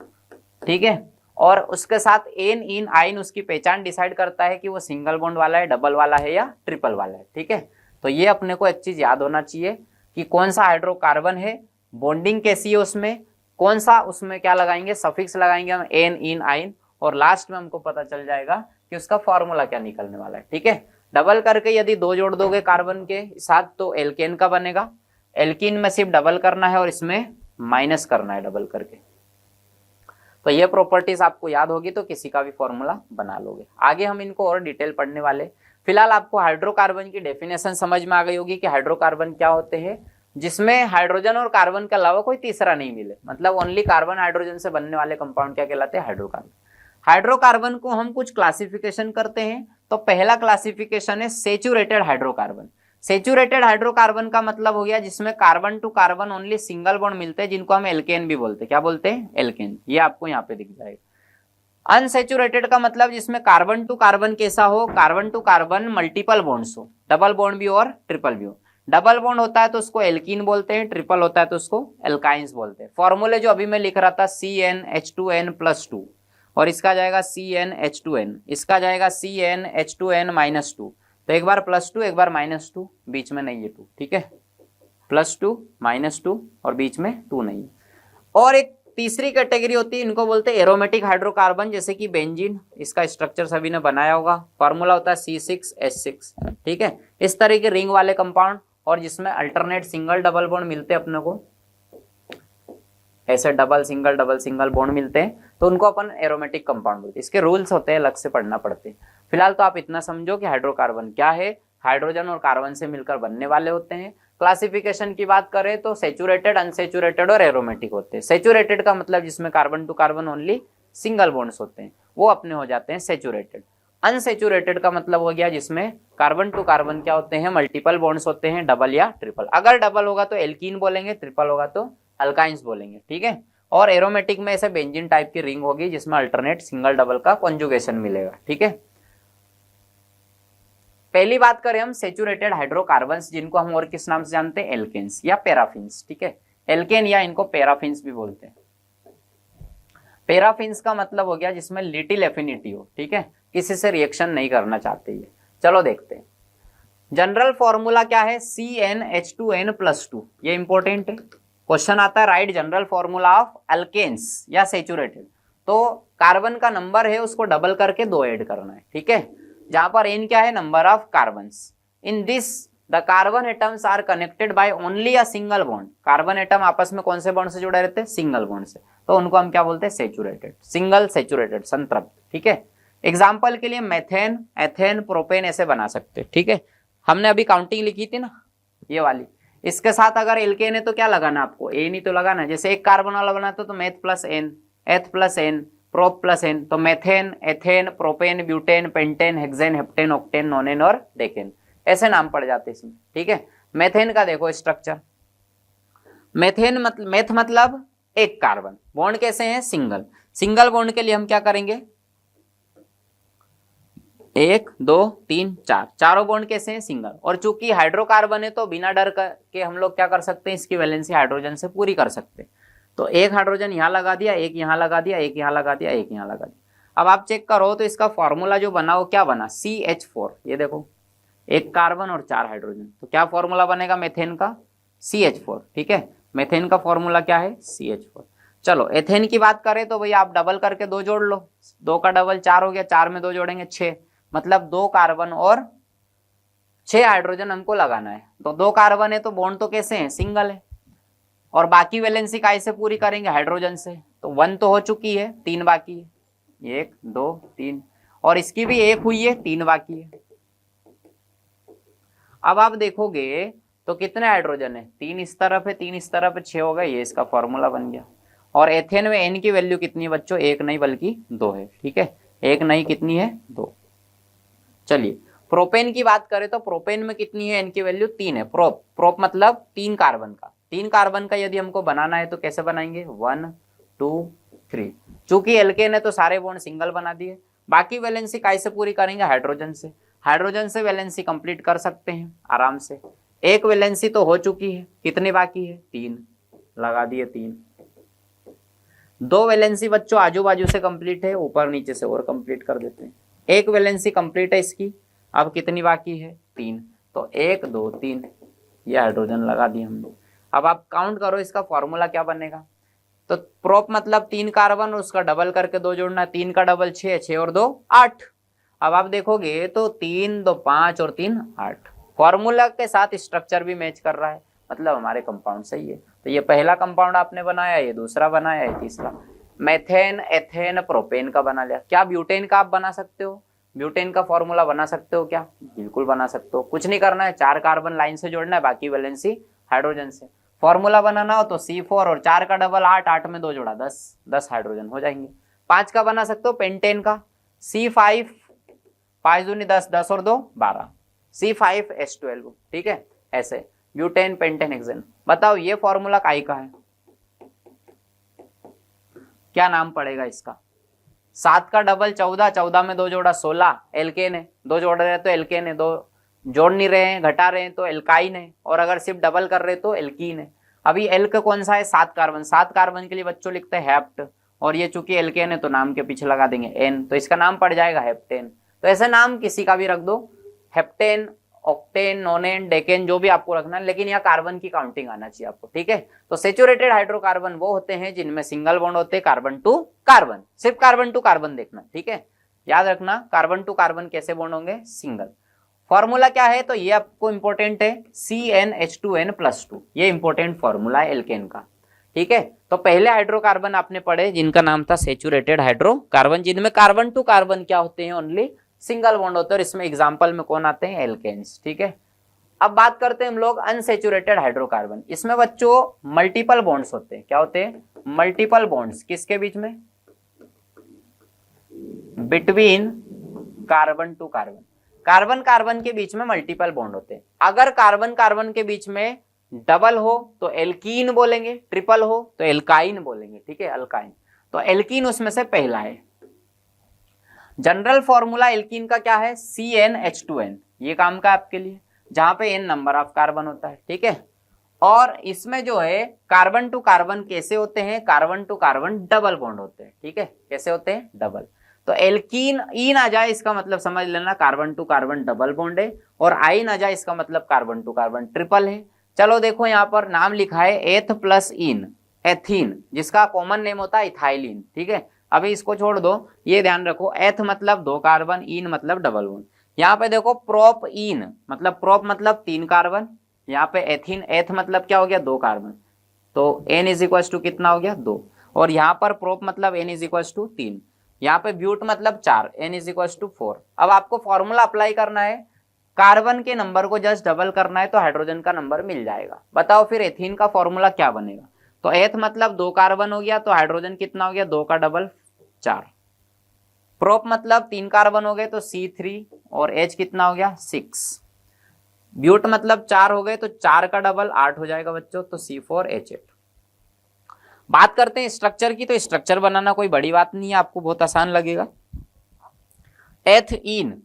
ठीक है। और उसके साथ एन इन आइन उसकी पहचान डिसाइड करता है कि वो सिंगल बॉन्ड वाला है, डबल वाला है या ट्रिपल वाला है, ठीक है। तो ये अपने को एक चीज याद होना चाहिए कि कौन सा हाइड्रोकार्बन है, बॉन्डिंग कैसी है उसमें, कौन सा उसमें क्या लगाएंगे, सफिक्स लगाएंगे हम एन इन आइन, और लास्ट में हमको पता चल जाएगा कि उसका फॉर्मूला क्या निकलने वाला है, ठीक है। डबल करके यदि 2 जोड़ दोगे कार्बन के साथ तो एल्केन का बनेगा, एल्कीन में सिर्फ डबल करना है और इसमें माइनस करना है डबल करके। तो ये प्रॉपर्टीज आपको याद होगी तो किसी का भी फॉर्मूला बना लोगे। आगे हम इनको और डिटेल पढ़ने वाले। फिलहाल आपको हाइड्रोकार्बन की डेफिनेशन समझ में आ गई होगी कि हाइड्रोकार्बन क्या होते हैं, जिसमें हाइड्रोजन और कार्बन के अलावा कोई तीसरा नहीं मिले, मतलब ओनली कार्बन हाइड्रोजन से बनने वाले कंपाउंड क्या कहलाते हैं, हाइड्रोकार्बन। हाइड्रोकार्बन को हम कुछ क्लासिफिकेशन करते हैं, तो पहला क्लासिफिकेशन है सेचुरेटेड हाइड्रोकार्बन। सेचुरेटेड हाइड्रोकार्बन का मतलब हो गया जिसमें carbon to carbon only single bond मिलते हैं, जिनको हम एल्केन भी बोलते हैं। क्या बोलते हैं, एल्केन। ये आपको यहाँ पे दिख जाएगा। अनसेचुरेटेड का मतलब जिसमें कार्बन टू कार्बन कैसा हो, carbon to carbon multiple bonds हो, डबल बॉन्ड भी और ट्रिपल भी हो। डबल बॉन्ड होता है तो उसको एल्कीन बोलते हैं, ट्रिपल होता है तो उसको एल्काइंस बोलते हैं। फॉर्मूले जो अभी मैं लिख रहा था CnH2n+2, और इसका जाएगा CnH2n, इसका जाएगा CnH2n-2, तो एक बार +2 एक बार -2, बीच में नहीं है 2, ठीक है। +2 -2 और बीच में 2 नहीं। और एक तीसरी कैटेगरी होती है, इनको बोलते हैं एरोमेटिक हाइड्रोकार्बन, जैसे कि बेंजीन, इसका स्ट्रक्चर सभी ने बनाया होगा, फॉर्मूला होता है C6H6, ठीक है। इस तरह के रिंग वाले कंपाउंड और जिसमें अल्टरनेट सिंगल डबल बॉन्ड मिलते हैं अपने को, ऐसे डबल सिंगल बॉन्ड मिलते हैं, तो उनको अपन एरोमेटिक कंपाउंड बोलते हैं। इसके रूल्स होते हैं, अलग से पढ़ना पड़ते हैं। फिलहाल तो आप इतना समझो कि हाइड्रोकार्बन क्या है, हाइड्रोजन और कार्बन से मिलकर बनने वाले होते हैं। क्लासिफिकेशन की बात करें तो सेचुरेटेड, अनसेचुरेटेड और एरोमेटिक होते हैं। सेचुरेटेड का मतलब जिसमें carbon to carbon only single bonds होते हैं, वो अपने हो जाते हैं सेचुरेटेड। अनसेचुरेटेड का मतलब हो गया जिसमें कार्बन टू कार्बन क्या होते हैं, मल्टीपल बॉन्ड्स होते हैं, डबल या ट्रिपल। अगर डबल होगा तो एल्कीन बोलेंगे, ट्रिपल होगा तो अल्काइंस बोलेंगे, ठीक है। और एरोमेटिक में ऐसे बेंजीन टाइप की रिंग होगी जिसमें अल्टरनेट सिंगल डबल का कॉन्जुगेशन मिलेगा, ठीक है। पहली बात करें हम सेचुरेटेड हाइड्रोकार्बन्स, जिनको हम और किस नाम से जानते हैं, एल्केन्स या पैराफिन्स, ठीक है। एल्केन या इनको पैराफिन्स भी बोलते हैं। पैराफिन्स का मतलब हो गया जिसमें लिटिल एफिनिटी हो, ठीक है, किसी से रिएक्शन नहीं करना चाहते ये। चलो देखते हैं जनरल फॉर्मूला क्या है, CnH2n+2। ये इंपॉर्टेंट है, क्वेश्चन आता है write general formula of alkanes या सेचुरेटेड। तो कार्बन का नंबर है उसको डबल करके 2 ऐड करना है, ठीक है। जहां पर n क्या है, number of carbons. In this the carbon atoms are connected by only a single bond. Carbon atom आपस में कौन से बॉन्ड से जुड़े रहते हैं, सिंगल बॉन्ड से, तो उनको हम क्या बोलते हैं, सेचुरेटेड, सिंगल सेचुरेटेड, संतृप्त, ठीक है। एग्जाम्पल के लिए मेथेन, एथेन, प्रोपेन ऐसे बना सकते हैं, ठीक है। हमने अभी काउंटिंग लिखी थी ना, ये वाली। इसके साथ अगर एल्केन है तो क्या लगाना आपको, एन ही तो लगाना है। जैसे एक कार्बन वाला बनाते तो meth plus ane, eth plus ane, prop plus ane, तो methane, ethane, propane, butane, pentane, hexane, heptane, octane, nonane और डेकेन, ऐसे नाम पड़ जाते इसमें, ठीक है। मेथेन का देखो स्ट्रक्चर, मेथेन मेथ मतलब एक कार्बन, बॉन्ड कैसे हैं, सिंगल। सिंगल बॉन्ड के लिए हम क्या करेंगे, 1 2 3 4, चारों बॉन्ड कैसे हैं, सिंगल। और चूंकि हाइड्रोकार्बन है तो बिना डर के हम लोग क्या कर सकते हैं, इसकी वैलेंसी हाइड्रोजन से पूरी कर सकते हैं। तो एक हाइड्रोजन यहाँ लगा दिया, एक यहाँ लगा दिया, एक यहाँ लगा दिया, एक यहाँ लगा दिया। अब आप चेक करो तो इसका फॉर्मूला जो बना वो क्या बना, CH4। ये देखो, एक कार्बन और 4 हाइड्रोजन, तो क्या फॉर्मूला बनेगा मेथेन का, CH4, ठीक है। मेथेन का फॉर्मूला क्या है, CH4। चलो एथेन की बात करें तो भाई आप डबल करके 2 जोड़ लो, 2 का डबल 4 हो गया, 4 में 2 जोड़ेंगे 6, मतलब 2 कार्बन और 6 हाइड्रोजन हमको लगाना है। तो 2 कार्बन है तो बॉन्ड तो कैसे है, सिंगल है, और बाकी वैलेंसी काय से पूरी करेंगे, हाइड्रोजन से। तो 1 तो हो चुकी है, 3 बाकी है, 1 2 3, और इसकी भी 1 हुई है, 3 बाकी है। अब आप देखोगे तो कितने हाइड्रोजन है, 3 इस तरफ है, 3 इस तरफ है, 6 हो गए, ये इसका फॉर्मूला बन गया। और एथेन में n की वैल्यू कितनी है बच्चों, 1 नहीं बल्कि 2 है, ठीक है। 1 नहीं कितनी है, 2। चलिए प्रोपेन की बात करें तो प्रोपेन में कितनी है, n की वैल्यू 3 है। प्रोप मतलब 3 कार्बन का, 3 कार्बन का यदि हमको बनाना है तो कैसे बनाएंगे, 1 2 3। चूंकि एल्केन है तो सारे बॉन्ड सिंगल बना दिए। बाकी वैलेंसी कैसे पूरी करेंगे? हाइड्रोजन से। हाइड्रोजन से वैलेंसी कंप्लीट कर सकते हैं आराम से। एक वैलेंसी तो हो चुकी है, कितनी बाकी है? 3, लगा दिए 3। 2 वैलेंसी बच्चों आजू बाजू से कंप्लीट है, ऊपर नीचे से और कंप्लीट कर देते हैं। एक वैलेंसी कंप्लीट है इसकी, अब कितनी बाकी है? 3। तो 1 2 3 ये हाइड्रोजन लगा दिए हमने। अब आप काउंट करो इसका फॉर्मूला क्या बनेगा। तो प्रोप मतलब 3 कार्बन, उसका डबल करके 2 जोड़ना, 3 का डबल 6, 6 और 2 8। अब आप देखोगे तो 3 2 5 और 3 8। फॉर्मूला के साथ स्ट्रक्चर भी मैच कर रहा है, मतलब हमारे कंपाउंड सही है। तो ये पहला कंपाउंड आपने बनाया, ये दूसरा बनाया, ये तीसरा। मेथेन एथेन प्रोपेन का बना लिया। क्या ब्यूटेन का आप बना सकते हो? ब्यूटेन का फॉर्मूला बना सकते हो क्या? बिल्कुल बना सकते हो। कुछ नहीं करना है, 4 कार्बन लाइन से जोड़ना है, बाकी वैलेंसी हाइड्रोजन से। फॉर्मूला बनाना हो तो C4 और 4 का डबल 8, 8 में 2 जोड़ा 10, 10 हाइड्रोजन हो जाएंगे। 5 का बना सकते हो पेंटेन का, C5 5 दूनी 10, 10 और 2 12, C5H12। ठीक है, ऐसे ब्यूटेन पेंटेन हेक्सेन। बताओ ये फॉर्मूला काई का है, क्या नाम पड़ेगा इसका? 7 का डबल 14, 14 में 2 जोड़ा 16, एल्केन है। 2 जोड़ रहे हैं तो एल्केन है, 2 जोड़ नहीं रहे हैं, घटा रहे हैं तो एल्काइन है, और अगर सिर्फ डबल कर रहे तो एल्कीन है। अभी एल्क कौन सा है? 7 कार्बन। 7 कार्बन के लिए बच्चों लिखते हैं हेप्ट, और ये चूंकि एल्केन है तो नाम के पीछे लगा देंगे एन, तो इसका नाम पड़ जाएगा हेप्टेन। तो ऐसे नाम किसी का भी रख दो, हेप्टेन, ऑक्टेन, नोनेन, डेकेन, जो भी आपको रखना है, लेकिन यहाँ कार्बन की काउंटिंग आना चाहिए आपको। ठीक है, तो सेचुरेटेड हाइड्रोकार्बन वो होते हैं जिनमें सिंगल बॉन्ड होते हैं कार्बन टू कार्बन, सिर्फ कार्बन टू कार्बन देखना। ठीक है, याद रखना कार्बन टू कार्बन कैसे बॉन्ड होंगे? सिंगल। फॉर्मूला क्या है? तो ये आपको इंपॉर्टेंट है, CnH2n+2, ये इंपॉर्टेंट फॉर्मूला है एल्केन का। ठीक है, तो पहले हाइड्रोकार्बन आपने पढ़े जिनका नाम था सेचुरेटेड हाइड्रोकार्बन, जिनमें कार्बन टू कार्बन क्या होते हैं? ओनली सिंगल बॉन्ड होते हैं, और इसमें एग्जांपल में कौन आते हैं? एल्केन्स। ठीक है, अब बात करते हैं हम लोग अनसेचुरेटेड हाइड्रोकार्बन। इसमें बच्चों मल्टीपल बॉन्ड्स होते हैं। क्या होते हैं? Multiple bonds. किसके बीच में? Between carbon to carbon. Carbon carbon के बीच में मल्टीपल बॉन्ड होते हैं। अगर कार्बन कार्बन के बीच में डबल हो तो एल्कीन बोलेंगे, ट्रिपल हो तो एल्काइन बोलेंगे। ठीक है, अल्काइन। तो एल्कीन उसमें से पहला है। जनरल फॉर्मूला एल्कीन का क्या है? CnH2n। ये काम का आपके लिए, जहां पे n नंबर ऑफ कार्बन होता है। ठीक है, और इसमें जो है कार्बन टू कार्बन कैसे होते हैं? Carbon to carbon double bond होते हैं। ठीक है, कैसे होते हैं? डबल। तो एल्कीन ईन आ जाए इसका मतलब समझ लेना carbon to carbon double bond है, और आइन आ जाए इसका मतलब कार्बन टू कार्बन ट्रिपल है। चलो देखो यहाँ पर नाम लिखा है एथ प्लस इन, एथीन, जिसका कॉमन नेम होता है इथाइलिन। ठीक है, अभी इसको छोड़ दो, ये ध्यान रखो, एथ मतलब 2 कार्बन, इन मतलब डबल बॉन्ड। यहाँ पे देखो प्रोप इन मतलब, प्रोप मतलब 3 कार्बन, यहाँ पे एथीन, एथ मतलब क्या हो गया? 2 कार्बन, तो n इज इक्वल टू कितना हो गया? 2। और यहाँ पर प्रोप मतलब n इज इक्वल टू 3, यहाँ पे ब्यूट मतलब 4, n इज इक्वल टू 4। अब आपको फॉर्मूला अप्लाई करना है, कार्बन के नंबर को जस्ट डबल करना है तो हाइड्रोजन का नंबर मिल जाएगा। बताओ फिर एथीन का फॉर्मूला क्या बनेगा? तो एथ मतलब 2 कार्बन हो गया, तो हाइड्रोजन कितना हो गया? 2 का डबल 4। प्रोप मतलब 3 कार्बन हो गए तो C3, और H कितना हो गया? 6। ब्यूट मतलब 4 हो गए तो 4 का डबल 8 हो जाएगा बच्चों, तो C4H8। बात करते हैं स्ट्रक्चर की, तो स्ट्रक्चर बनाना कोई बड़ी बात नहीं है, आपको बहुत आसान लगेगा। एथ इन,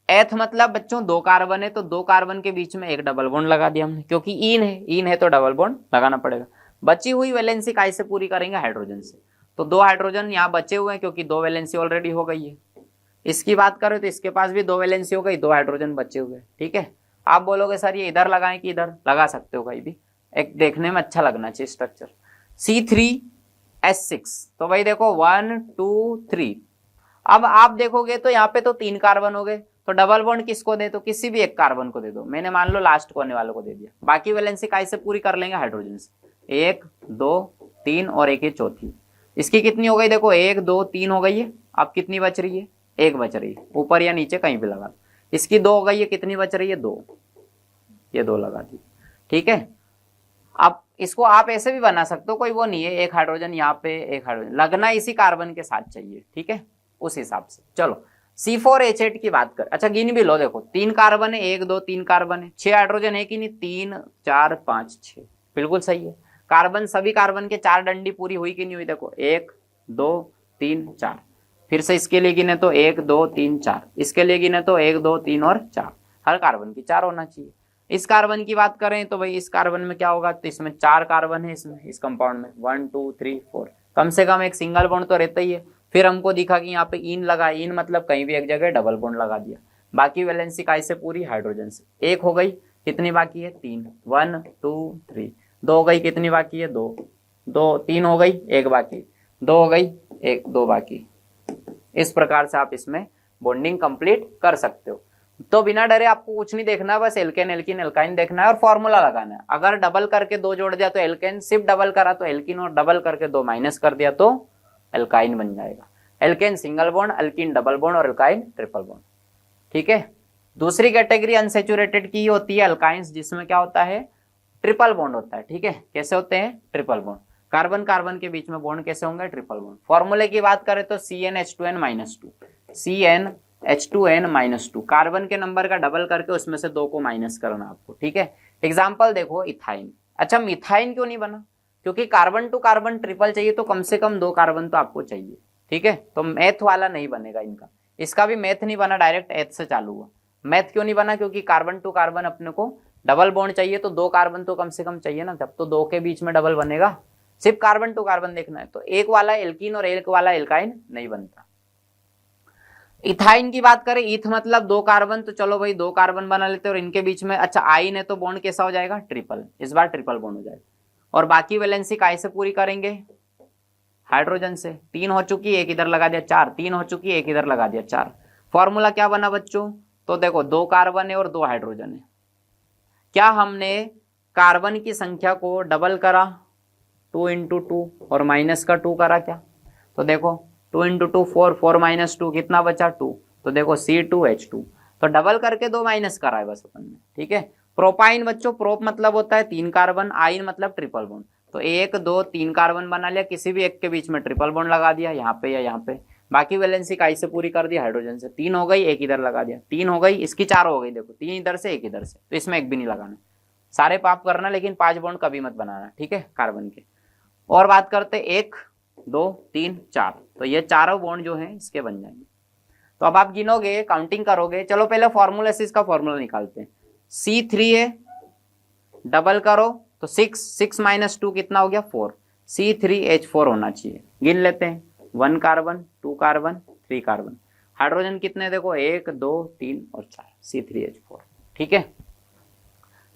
एथ मतलब बच्चों 2 कार्बन है, तो 2 कार्बन के बीच में एक डबल बॉन्ड लगा दिया हमने, क्योंकि इन है तो डबल बॉन्ड लगाना पड़ेगा। बची हुई वैलेंसी कैसे पूरी करेंगे? हाइड्रोजन से। तो 2 हाइड्रोजन यहाँ बचे हुए हैं क्योंकि 2 वैलेंसी ऑलरेडी हो गई है। इसकी बात करें तो इसके पास भी 2 वैलेंसी हो गई, 2 हाइड्रोजन बचे हुए। ठीक है, आप बोलोगे सर ये इधर लगाएं कि इधर, लगा सकते हो कहीं भी, एक देखने में अच्छा लगना चाहिए स्ट्रक्चर। C3H6, तो भाई देखो 1 2 3। अब आप देखोगे तो यहाँ पे तो 3 कार्बन हो गए, तो डबल बॉन्ड किसको दे? तो किसी भी एक कार्बन को दे दो। मैंने मान लो लास्ट को होने वालों को दे दिया। बाकी वैलेंसी कैसे पूरी कर लेंगे? हाइड्रोजन से। 1 2 3 और एक ये चौथी। इसकी कितनी हो गई? देखो 1 2 3 हो गई है। अब कितनी बच रही है? 1 बच रही है, ऊपर या नीचे कहीं भी लगा दो। इसकी 2 हो गई है, कितनी बच रही है? 2, ये 2 लगा दी। ठीक है, अब इसको आप ऐसे भी बना सकते हो, कोई वो नहीं है, एक हाइड्रोजन यहाँ पे, एक हाइड्रोजन लगना इसी कार्बन के साथ चाहिए। ठीक है, उस हिसाब से। चलो C4H8 की बात कर, अच्छा गिन भी लो, देखो 3 कार्बन है, 1 2 3 कार्बन है, 6 हाइड्रोजन है कि नहीं? 3 4 5 6, बिल्कुल सही है। कार्बन, सभी कार्बन के 4 डंडी पूरी हुई कि नहीं हुई? देखो 1 2 3 4। फिर से इसके लिए गिने तो 1 2 3 4, इसके लिए गिने तो 1 2 3 और 4। हर कार्बन की 4 होना चाहिए। इस कार्बन की बात करें तो भाई इस कार्बन में क्या होगा, तो इसमें 4 कार्बन है, इसमें इस कंपाउंड में 1 2 3 4, कम से कम एक सिंगल बॉन्ड तो रहता ही है। फिर हमको दिखा कि यहाँ पे इन लगा, इन मतलब कहीं भी एक जगह डबल बॉन्ड लगा दिया। बाकी वैलेंसी काय से पूरी, हाइड्रोजन से। एक हो गई, कितनी बाकी है 3, 1 2 3। 2 हो गई, कितनी बाकी है 2, 2 3 हो गई, एक बाकी, 2 हो गई, एक 2 बाकी। इस प्रकार से आप इसमें बॉन्डिंग कंप्लीट कर सकते हो। तो बिना डरे आपको कुछ नहीं देखना, बस एल्केन एल्किन एल्काइन देखना है और फॉर्मूला लगाना है। अगर डबल करके 2 जोड़ दिया तो एल्केन, सिर्फ डबल करा तो एल्किन, और डबल करके 2 माइनस कर दिया तो एल्काइन बन जाएगा। Alkane single bond, alkene double bond और एल्काइन ट्रिपल बॉन्ड। ठीक है। दूसरी कैटेगरी अनसैचुरेटेड की होती है अल्काइंस, जिसमें क्या होता है, ट्रिपल बॉन्ड होता है। ठीक है, कैसे होते हैं, ट्रिपल बॉन्ड। कार्बन कार्बन के बीच में बॉन्ड कैसे होंगे, ट्रिपल बॉन्ड। फॉर्मूले की बात करें तो CnH2n-2, CnH2n-2, कार्बन के नंबर का डबल करके उसमें से 2 को माइनस करना आपको। ठीक है। एग्जाम्पल देखो, इथाइन। अच्छा, मिथाइन क्यों नहीं बना, क्योंकि कार्बन टू कार्बन ट्रिपल चाहिए तो कम से कम 2 कार्बन तो आपको चाहिए। ठीक है, तो मैथ वाला नहीं बनेगा इनका। इसका भी मैथ नहीं बना, डायरेक्ट एथ से चालू हुआ। मैथ क्यों नहीं बना, क्योंकि कार्बन टू कार्बन अपने को डबल बॉन्ड चाहिए तो 2 कार्बन तो कम से कम चाहिए ना, तब तो 2 के बीच में डबल बनेगा। सिर्फ कार्बन टू कार्बन देखना है तो एक वाला एल्कीन और एक वाला एल्काइन नहीं बनता। इथाइन की बात करें, ईथ मतलब 2 कार्बन, तो चलो भाई 2 कार्बन बना लेते हैं और इनके बीच में, अच्छा आइन है तो बॉन्ड कैसा हो जाएगा, ट्रिपल। इस बार ट्रिपल बॉन्ड हो जाएगा। और बाकी वैलेंसी काय से पूरी करेंगे, हाइड्रोजन से। 3 हो चुकी, एक इधर लगा दिया 4, 3 हो चुकी, एक इधर लगा दिया 4। फॉर्मूला क्या बना बच्चों, तो देखो 2 कार्बन है और 2 हाइड्रोजन है। क्या हमने कार्बन की संख्या को डबल करा, 2 × 2 और माइनस का 2 करा क्या, तो देखो 2 × 2 4, 4 - 2 कितना बचा 2, तो देखो C2H2, तो डबल करके 2 माइनस करा है बस अपन ने। ठीक है। प्रोपाइन बच्चों, प्रोप मतलब होता है 3 कार्बन, आइन मतलब ट्रिपल बॉन्ड, तो 1 2 3 कार्बन बना लिया, किसी भी एक के बीच में ट्रिपल बॉन्ड लगा दिया, यहाँ पे या यहाँ पे। बाकी वैलेंसी काई से पूरी कर दी, हाइड्रोजन से। 3 हो गई, एक इधर लगा दिया, 3 हो गई, इसकी 4 हो गई, देखो 3 इधर से, एक इधर से, तो इसमें एक भी नहीं लगाना। सारे पाप करना, लेकिन 5 बॉन्ड कभी मत बनाना। ठीक है, कार्बन के। और बात करते 1 2 3 4, तो ये चारों बॉन्ड जो है इसके बन जाएंगे। तो अब आप गिनोगे, काउंटिंग करोगे। चलो पहले फॉर्मूला से इसका फॉर्मूला निकालते हैं। C3 है, डबल करो तो 6, 6 - 2 कितना हो गया 4, C3H4 होना चाहिए। गिन लेते हैं, 1 कार्बन, 2 कार्बन, 3 कार्बन। हाइड्रोजन कितने, देखो 1 2 3 और 4, C3H4। ठीक है।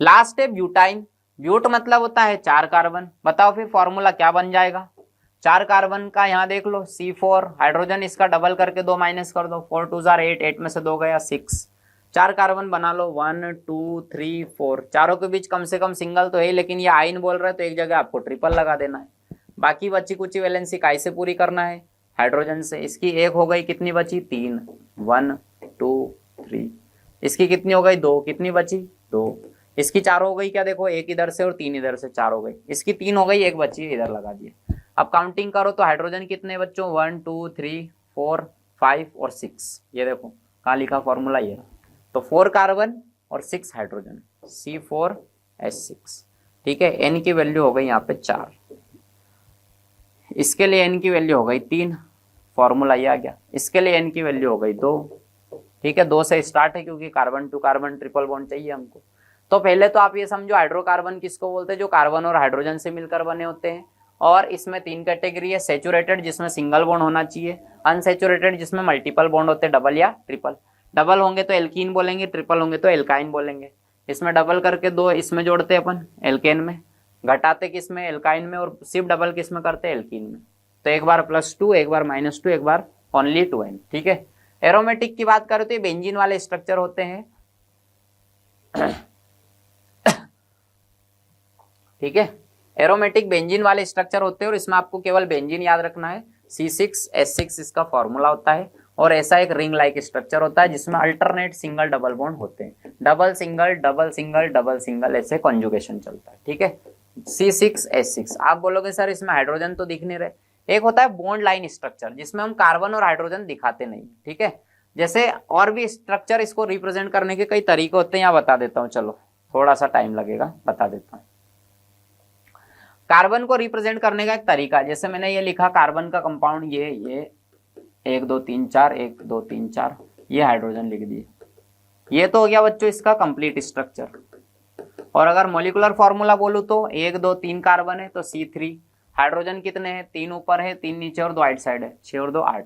लास्ट है ब्यूटाइन। ब्यूट मतलब होता है 4 कार्बन। बताओ फिर फॉर्मूला क्या बन जाएगा, 4 कार्बन का यहाँ देख लो C4, हाइड्रोजन इसका डबल करके 2 माइनस कर दो, 4 2 8, 8 में से 2 गया 6। 4 कार्बन बना लो, 1 2 3 4, चारों के बीच कम से कम सिंगल तो है, लेकिन ये आइन बोल रहा है तो एक जगह आपको ट्रिपल लगा देना है। बाकी बची कुची वैलेंसी काय से पूरी करना है, हाइड्रोजन से। इसकी 1 हो गई, कितनी बची 3, 1 2 3। इसकी कितनी हो गई 2, कितनी बची 2। इसकी 4 हो गई, क्या देखो 1 इधर से और 3 इधर से, 4 हो गई। इसकी 3 हो गई, एक बची इधर लगा दिए। अब काउंटिंग करो तो हाइड्रोजन कितने बच्चों, 1 2 3 4 5 और 6। ये देखो कहाँ लिखा फॉर्मूला, ये तो 4 कार्बन और 6 हाइड्रोजन, C4H6। ठीक है। N की वैल्यू हो गई यहाँ पे 4, इसके लिए N की वैल्यू हो गई 3, फॉर्मूला ये आ गया। इसके लिए N की वैल्यू हो गई 2। ठीक है, 2 से स्टार्ट है क्योंकि carbon to carbon triple bond चाहिए हमको। तो पहले तो आप ये समझो, हाइड्रोकार्बन किसको बोलते हैं, जो कार्बन और हाइड्रोजन से मिलकर बने होते हैं। और इसमें 3 कैटेगरी है, सैचुरेटेड जिसमें सिंगल बॉन्ड होना चाहिए, अनसैचुरेटेड जिसमें मल्टीपल बॉन्ड होते हैं, डबल या ट्रिपल। डबल होंगे तो एल्कीन बोलेंगे, ट्रिपल होंगे तो एल्काइन बोलेंगे। इसमें डबल करके 2 इसमें जोड़ते अपन एल्केन में, घटाते किस में, एल्काइन में, और सिर्फ डबल किस में करते हैं, एल्कीन में। तो एक बार +2, एक बार -2, एक बार ओनली 2n। ठीक है। एरोमेटिक की बात करें तो ये बेंजीन वाले स्ट्रक्चर होते हैं। ठीक है, एरोमेटिक बेंजीन वाले स्ट्रक्चर होते हैं और इसमें आपको केवल बेंजीन याद रखना है। C6H6 इसका फॉर्मूला होता है। और ऐसा एक रिंग लाइक स्ट्रक्चर होता है जिसमें अल्टरनेट सिंगल डबल बॉन्ड होते हैं, double single double single double single, ऐसे कॉन्जुगेशन चलता है। ठीक है, C6H6। आप बोलोगे सर इसमें हाइड्रोजन तो दिख नहीं रहे। एक होता है बॉन्ड लाइन स्ट्रक्चर जिसमें हम कार्बन और हाइड्रोजन दिखाते नहीं। ठीक है, जैसे और भी स्ट्रक्चर इसको रिप्रेजेंट करने के कई तरीके होते हैं, यहाँ बता देता हूँ। चलो थोड़ा सा टाइम लगेगा, बता देता हूँ। कार्बन को रिप्रेजेंट करने का एक तरीका, जैसे मैंने ये लिखा कार्बन का कंपाउंड ये 1 2 3 4 1 2 3 4, ये हाइड्रोजन लिख दिए। ये तो हो गया बच्चों इसका कंप्लीट स्ट्रक्चर। और अगर मोलिकुलर फॉर्मूला बोलूं तो 1 2 3 कार्बन है तो C3, हाइड्रोजन कितने हैं, 3 ऊपर है 3 नीचे और 2 आइट साइड है, 6 और 2 8।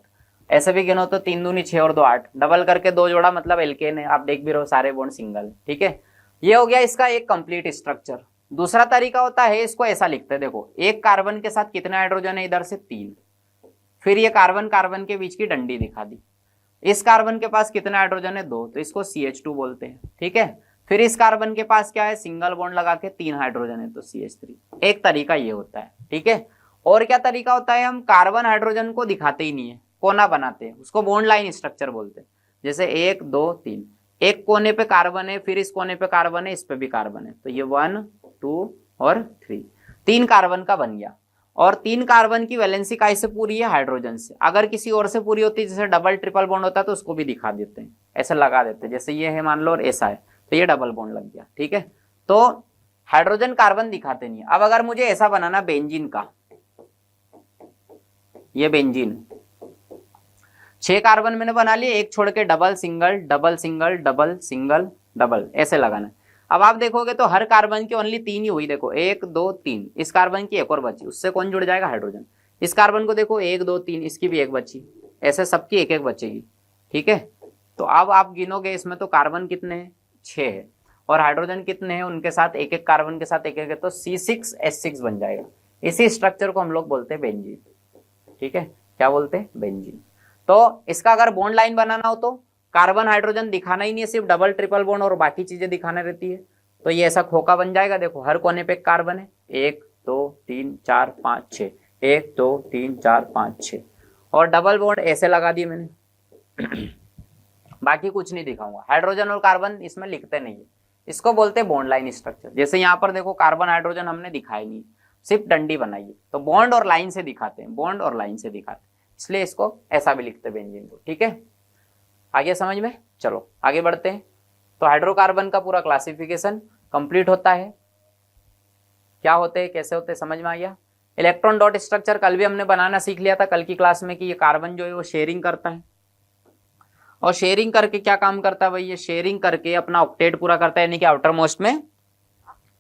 ऐसे भी गिनो तो 3 दूनी 6 और 2 8, डबल करके 2 जोड़ा मतलब एल्केन है। आप देख भी रहो सारे बॉन्ड सिंगल, ठीक है। ये हो गया इसका एक कंप्लीट स्ट्रक्चर। दूसरा तरीका होता है, इसको ऐसा लिखते हैं, देखो एक कार्बन के साथ कितने हाइड्रोजन है, इधर से 3, फिर ये कार्बन कार्बन के बीच की डंडी दिखा दी। इस कार्बन के पास कितने हाइड्रोजन है, 2, तो इसको CH2 बोलते हैं, ठीक है। फिर इस कार्बन के पास क्या है, सिंगल बॉन्ड लगा के 3 हाइड्रोजन है तो CH3। एक तरीका ये होता है, ठीक है। और क्या तरीका होता है, हम कार्बन हाइड्रोजन को दिखाते ही नहीं है, कोना बनाते हैं, उसको बॉन्ड लाइन स्ट्रक्चर बोलते हैं। जैसे 1 2 3, एक कोने पे कार्बन है, फिर इस कोने पे कार्बन है, इस पे भी कार्बन है, तो ये 1 2 और 3, 3 कार्बन का बन गया। और 3 कार्बन की वैलेंसी काहे से पूरी है, हाइड्रोजन से। अगर किसी और से पूरी होती, जैसे डबल ट्रिपल बॉन्ड होता है तो उसको भी दिखा देते हैं, ऐसा लगा देते हैं, जैसे ये है मान लो और ऐसा है तो ये डबल बॉन्ड लग गया, ठीक है। तो हाइड्रोजन कार्बन दिखाते नहीं है। अब अगर मुझे ऐसा बनाना बेंजीन का, ये बेंजीन 6 कार्बन मैंने बना लिए, एक छोड़ के double single double single double single double ऐसे लगाना। अब आप देखोगे तो हर कार्बन की ओनली 3 ही हुई, देखो 1 2 3, इस कार्बन की एक और बची, उससे कौन जुड़ जाएगा, हाइड्रोजन। इस कार्बन को देखो 1 2 3, इसकी भी एक बची, ऐसे सबकी एक एक बचेगी, ठीक है। तो अब आप गिनोगे इसमें तो कार्बन कितने हैं, 6 है, और हाइड्रोजन कितने हैं, उनके साथ एक एक कार्बन के साथ एक एक है, तो C6H6 बन जाएगा। इसी स्ट्रक्चर को हम लोग बोलते हैं बेंजीन, ठीक है। क्या बोलते हैं, बेंजीन। तो इसका अगर बॉन्ड लाइन बनाना हो तो कार्बन हाइड्रोजन दिखाना ही नहीं है, सिर्फ डबल ट्रिपल बॉन्ड और बाकी चीजें दिखाना रहती है। तो ये ऐसा खोखा बन जाएगा, देखो हर कोने पे कार्बन है, 1 2 3 4 5 6, 1 2 3 4 5 6, और डबल बॉन्ड ऐसे लगा दिए मैंने। बाकी कुछ नहीं दिखाऊंगा, हाइड्रोजन और कार्बन इसमें लिखते नहीं है, इसको बोलते हैं बॉन्ड लाइन स्ट्रक्चर। जैसे यहाँ पर देखो कार्बन हाइड्रोजन हमने दिखाई नहीं, सिर्फ डंडी बनाई है, तो बॉन्ड और लाइन से दिखाते हैं, बॉन्ड और लाइन से दिखाते हैं, इसलिए इसको ऐसा भी लिखते हैं बेंजीन को, ठीक है। आगे समझ में, चलो आगे बढ़ते हैं। तो हाइड्रोकार्बन का पूरा क्लासिफिकेशन कंप्लीट होता है, क्या होते हैं कैसे होते हैं समझ में आ गया। इलेक्ट्रॉन डॉट स्ट्रक्चर कल भी हमने बनाना सीख लिया था कल की क्लास में, कि ये कार्बन जो है वो शेयरिंग करता है, और शेयरिंग करके क्या काम करता है भाई, ये शेयरिंग करके अपना ऑक्टेट पूरा करता है, यानी कि आउटर मोस्ट में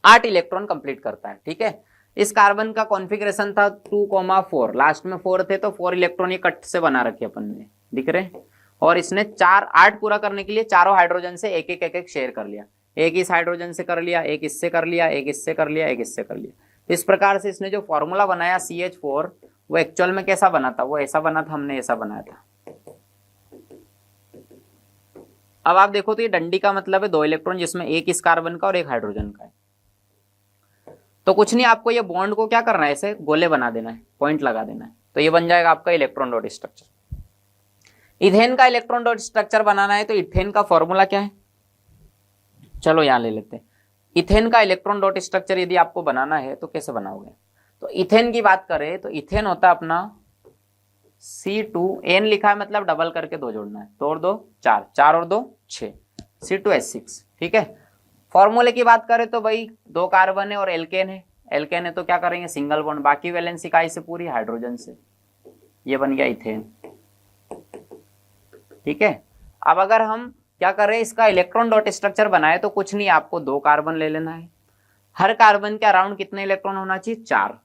8 इलेक्ट्रॉन कंप्लीट करता है, ठीक है। इस कार्बन का कॉन्फ़िगरेशन था 2,4, लास्ट में 4 थे, तो 4 इलेक्ट्रॉन ये कट से बना रखे अपन ने, दिख रहे हैं। और इसने 8 पूरा करने के लिए चारों हाइड्रोजन से एक एक शेयर कर लिया, एक इस हाइड्रोजन से कर लिया, एक इससे कर लिया, एक इससे कर लिया, एक इससे कर लिया। इस प्रकार से इसने जो फॉर्मूला बनाया CH4, वो एक्चुअल में कैसा बना था, वो ऐसा बना था, हमने ऐसा बनाया था। अब आप देखो तो ये डंडी का मतलब है 2 इलेक्ट्रॉन, जिसमें एक इस कार्बन का और एक हाइड्रोजन का है। तो कुछ नहीं, आपको ये बॉन्ड को क्या करना है, ऐसे गोले बना देना है, पॉइंट लगा देना है, तो ये बन जाएगा आपका इलेक्ट्रॉन डॉट स्ट्रक्चर। इथेन का इलेक्ट्रॉन डॉट स्ट्रक्चर बनाना है तो इथेन का फॉर्मूला क्या है, चलो यहां ले लेते हैं। इथेन का इलेक्ट्रॉन डॉट स्ट्रक्चर यदि आपको बनाना है तो कैसे बनाओगे, तो इथेन की बात करें तो इथेन होता है अपना C2N लिखा है, मतलब डबल करके 2 जोड़ना है, 2 और 2 4, 4 और 2 6, C2H6, ठीक है। फॉर्मूले की बात करें तो भाई 2 कार्बन है और एल्केन है, एल्केन है तो क्या करेंगे, सिंगल बॉन्ड, बाकी वैलेंसी काई से पूरी, हाइड्रोजन से, ये बन गया इथेन, ठीक है। अब अगर हम क्या करें, इसका इलेक्ट्रॉन डॉट स्ट्रक्चर बनाए तो कुछ नहीं, आपको 2 कार्बन ले लेना है, हर कार्बन के अराउंड कितने इलेक्ट्रॉन होना चाहिए, 4।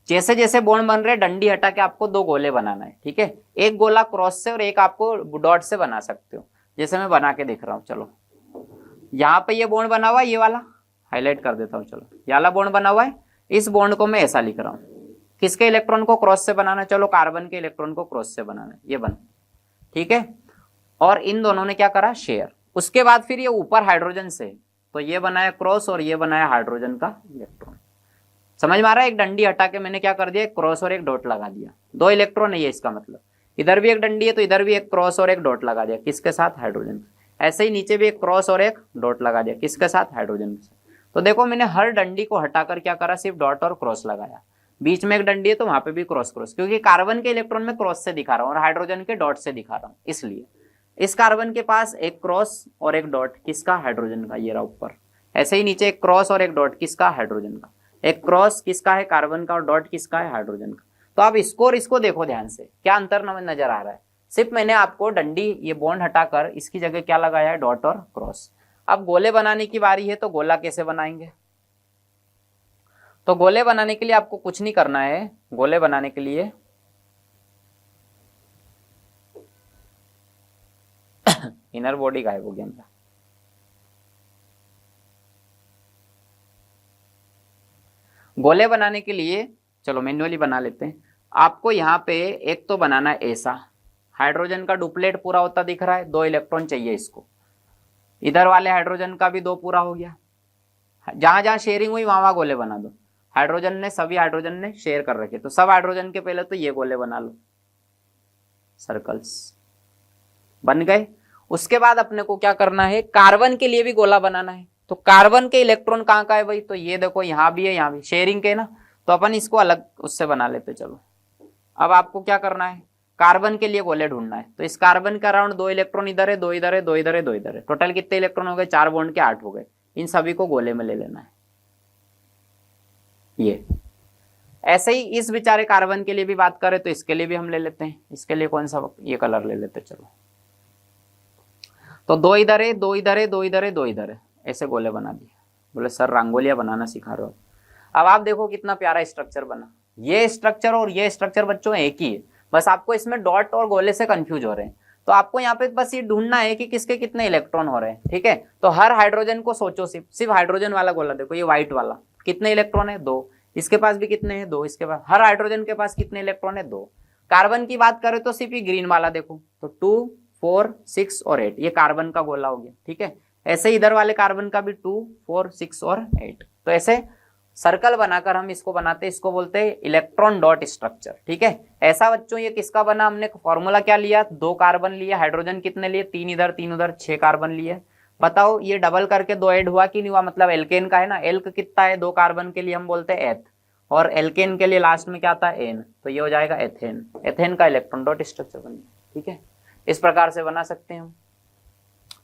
जैसे जैसे बॉन्ड बन रहे डंडी हटा के आपको 2 गोले बनाना है, ठीक है। एक गोला क्रॉस से और एक आपको डॉट से बना सकते हो, जैसे मैं बना के दिख रहा हूं। चलो यहाँ पे ये बॉन्ड बना हुआ है, ये वाला हाईलाइट कर देता हूँ, चलो ये वाला बॉन्ड बना हुआ है, इस बॉन्ड को मैं ऐसा लिख रहा हूँ, किसके इलेक्ट्रॉन को क्रॉस से बनाना है, चलो कार्बन के इलेक्ट्रॉन को क्रॉस से बनाना है, ये बना, ठीक है। और इन दोनों ने क्या करा, शेयर। उसके बाद फिर ये ऊपर हाइड्रोजन से, तो ये बनाया क्रॉस और ये बनाया हाइड्रोजन का इलेक्ट्रॉन, समझ में आ रहा है। एक डंडी हटा के मैंने क्या कर दिया, एक क्रॉस और एक डॉट लगा दिया, 2 इलेक्ट्रॉन है ये, इसका मतलब इधर भी एक डंडी है तो इधर भी एक क्रॉस और एक डॉट लगा दिया, किसके साथ, हाइड्रोजन। ऐसे ही नीचे भी एक क्रॉस और एक डॉट लगा दिया, किसके साथ, हाइड्रोजन के साथ। तो देखो मैंने हर डंडी को हटाकर क्या करा, सिर्फ डॉट और क्रॉस लगाया, बीच में एक डंडी है तो वहां पे भी क्रॉस क्रॉस, क्योंकि कार्बन के इलेक्ट्रॉन में क्रॉस से दिखा रहा हूं और हाइड्रोजन के डॉट से दिखा रहा हूं, इसलिए इस कार्बन के पास एक क्रॉस और एक डॉट, किसका, हाइड्रोजन का, ये रहा ऊपर। ऐसे ही नीचे एक क्रॉस और एक डॉट, किसका, हाइड्रोजन का। एक क्रॉस किसका है, कार्बन का, और डॉट किसका है, हाइड्रोजन का। तो आप इसको और इसको देखो ध्यान से, क्या अंतर नजर आ रहा है। सिर्फ मैंने आपको डंडी ये बॉन्ड हटाकर इसकी जगह क्या लगाया है, डॉट और क्रॉस। अब गोले बनाने की बारी है, तो गोला कैसे बनाएंगे। तो गोले बनाने के लिए आपको कुछ नहीं करना है। गोले बनाने के लिए इनर बॉडी गायब हो गया मेरा। गोले बनाने के लिए चलो मैन्युअली बना लेते हैं। आपको यहाँ पे एक तो बनाना है ऐसा, हाइड्रोजन का डुप्लेट पूरा होता दिख रहा है, 2 इलेक्ट्रॉन चाहिए इसको। इधर वाले हाइड्रोजन का भी 2 पूरा हो गया। जहां जहां शेयरिंग हुई वहां वहां गोले बना दो। हाइड्रोजन ने, सभी हाइड्रोजन ने शेयर कर रखे, तो सब हाइड्रोजन के पहले तो ये गोले बना लो, सर्कल्स बन गए। उसके बाद अपने को क्या करना है, कार्बन के लिए भी गोला बनाना है। तो कार्बन के इलेक्ट्रॉन कहाँ का है भाई, तो ये देखो यहाँ भी है, यहाँ भी शेयरिंग के ना, तो अपन इसको अलग उससे बना लेते। चलो अब आपको क्या करना है, कार्बन के लिए गोले ढूंढना है। तो इस कार्बन का अराउंड 2 इलेक्ट्रॉन इधर है, 2 इधर है, 2 इधर है, 2 इधर है, टोटल कितने इलेक्ट्रॉन हो गए, 4 बॉन्ड के 8 हो गए। इन सभी को गोले में ले लेना है। ये ऐसे ही इस बेचारे कार्बन के लिए भी बात करें तो इसके लिए भी हम ले लेते हैं। इसके लिए कौन सा, ये कलर ले लेते। चलो तो 2 इधर है, 2 इधर है, 2 इधर है, 2 इधर है, ऐसे गोले बना दिए। बोले सर रंगोलियां बनाना सिखा रहे हो। अब आप देखो कितना प्यारा स्ट्रक्चर बना। ये स्ट्रक्चर और ये स्ट्रक्चर बच्चों एक ही है, बस आपको इसमें डॉट और गोले से कंफ्यूज हो रहे हैं। तो आपको यहाँ पे बस ये ढूंढना है कि किसके कितने इलेक्ट्रॉन हो रहे हैं। ठीक है, तो हर हाइड्रोजन को सोचो, सिर्फ हाइड्रोजन वाला गोला देखो, ये व्हाइट वाला कितने इलेक्ट्रॉन है, 2। इसके पास भी कितने हैं, 2। इसके पास, हर हाइड्रोजन के पास कितने इलेक्ट्रॉन है, 2। कार्बन की बात करें तो सिर्फ ये ग्रीन वाला देखो, तो 2, 4, 6 और 8, ये कार्बन का गोला हो गया। ठीक है, ऐसे इधर वाले कार्बन का भी 2, 4, 6 और 8। तो ऐसे सर्कल बनाकर हम इसको बनाते हैं, इसको बोलते हैं इलेक्ट्रॉन डॉट स्ट्रक्चर। ठीक है, ऐसा बच्चों ये किसका बना, हमने फॉर्मूला क्या लिया, 2 कार्बन लिए, हाइड्रोजन कितने लिए, 3 इधर 3 उधर, 6 कार्बन लिए। बताओ ये डबल करके 2 ऐड हुआ कि नहीं हुआ, मतलब एल्केन का है ना, एल्क कितना है, 2 कार्बन के लिए हम बोलते हैं एथ, और एल्केन के लिए लास्ट में क्या आता है, एन, तो ये हो जाएगा एथेन। एथेन का इलेक्ट्रॉन डॉट स्ट्रक्चर बन गया। ठीक है, इस प्रकार से बना सकते हैं हम।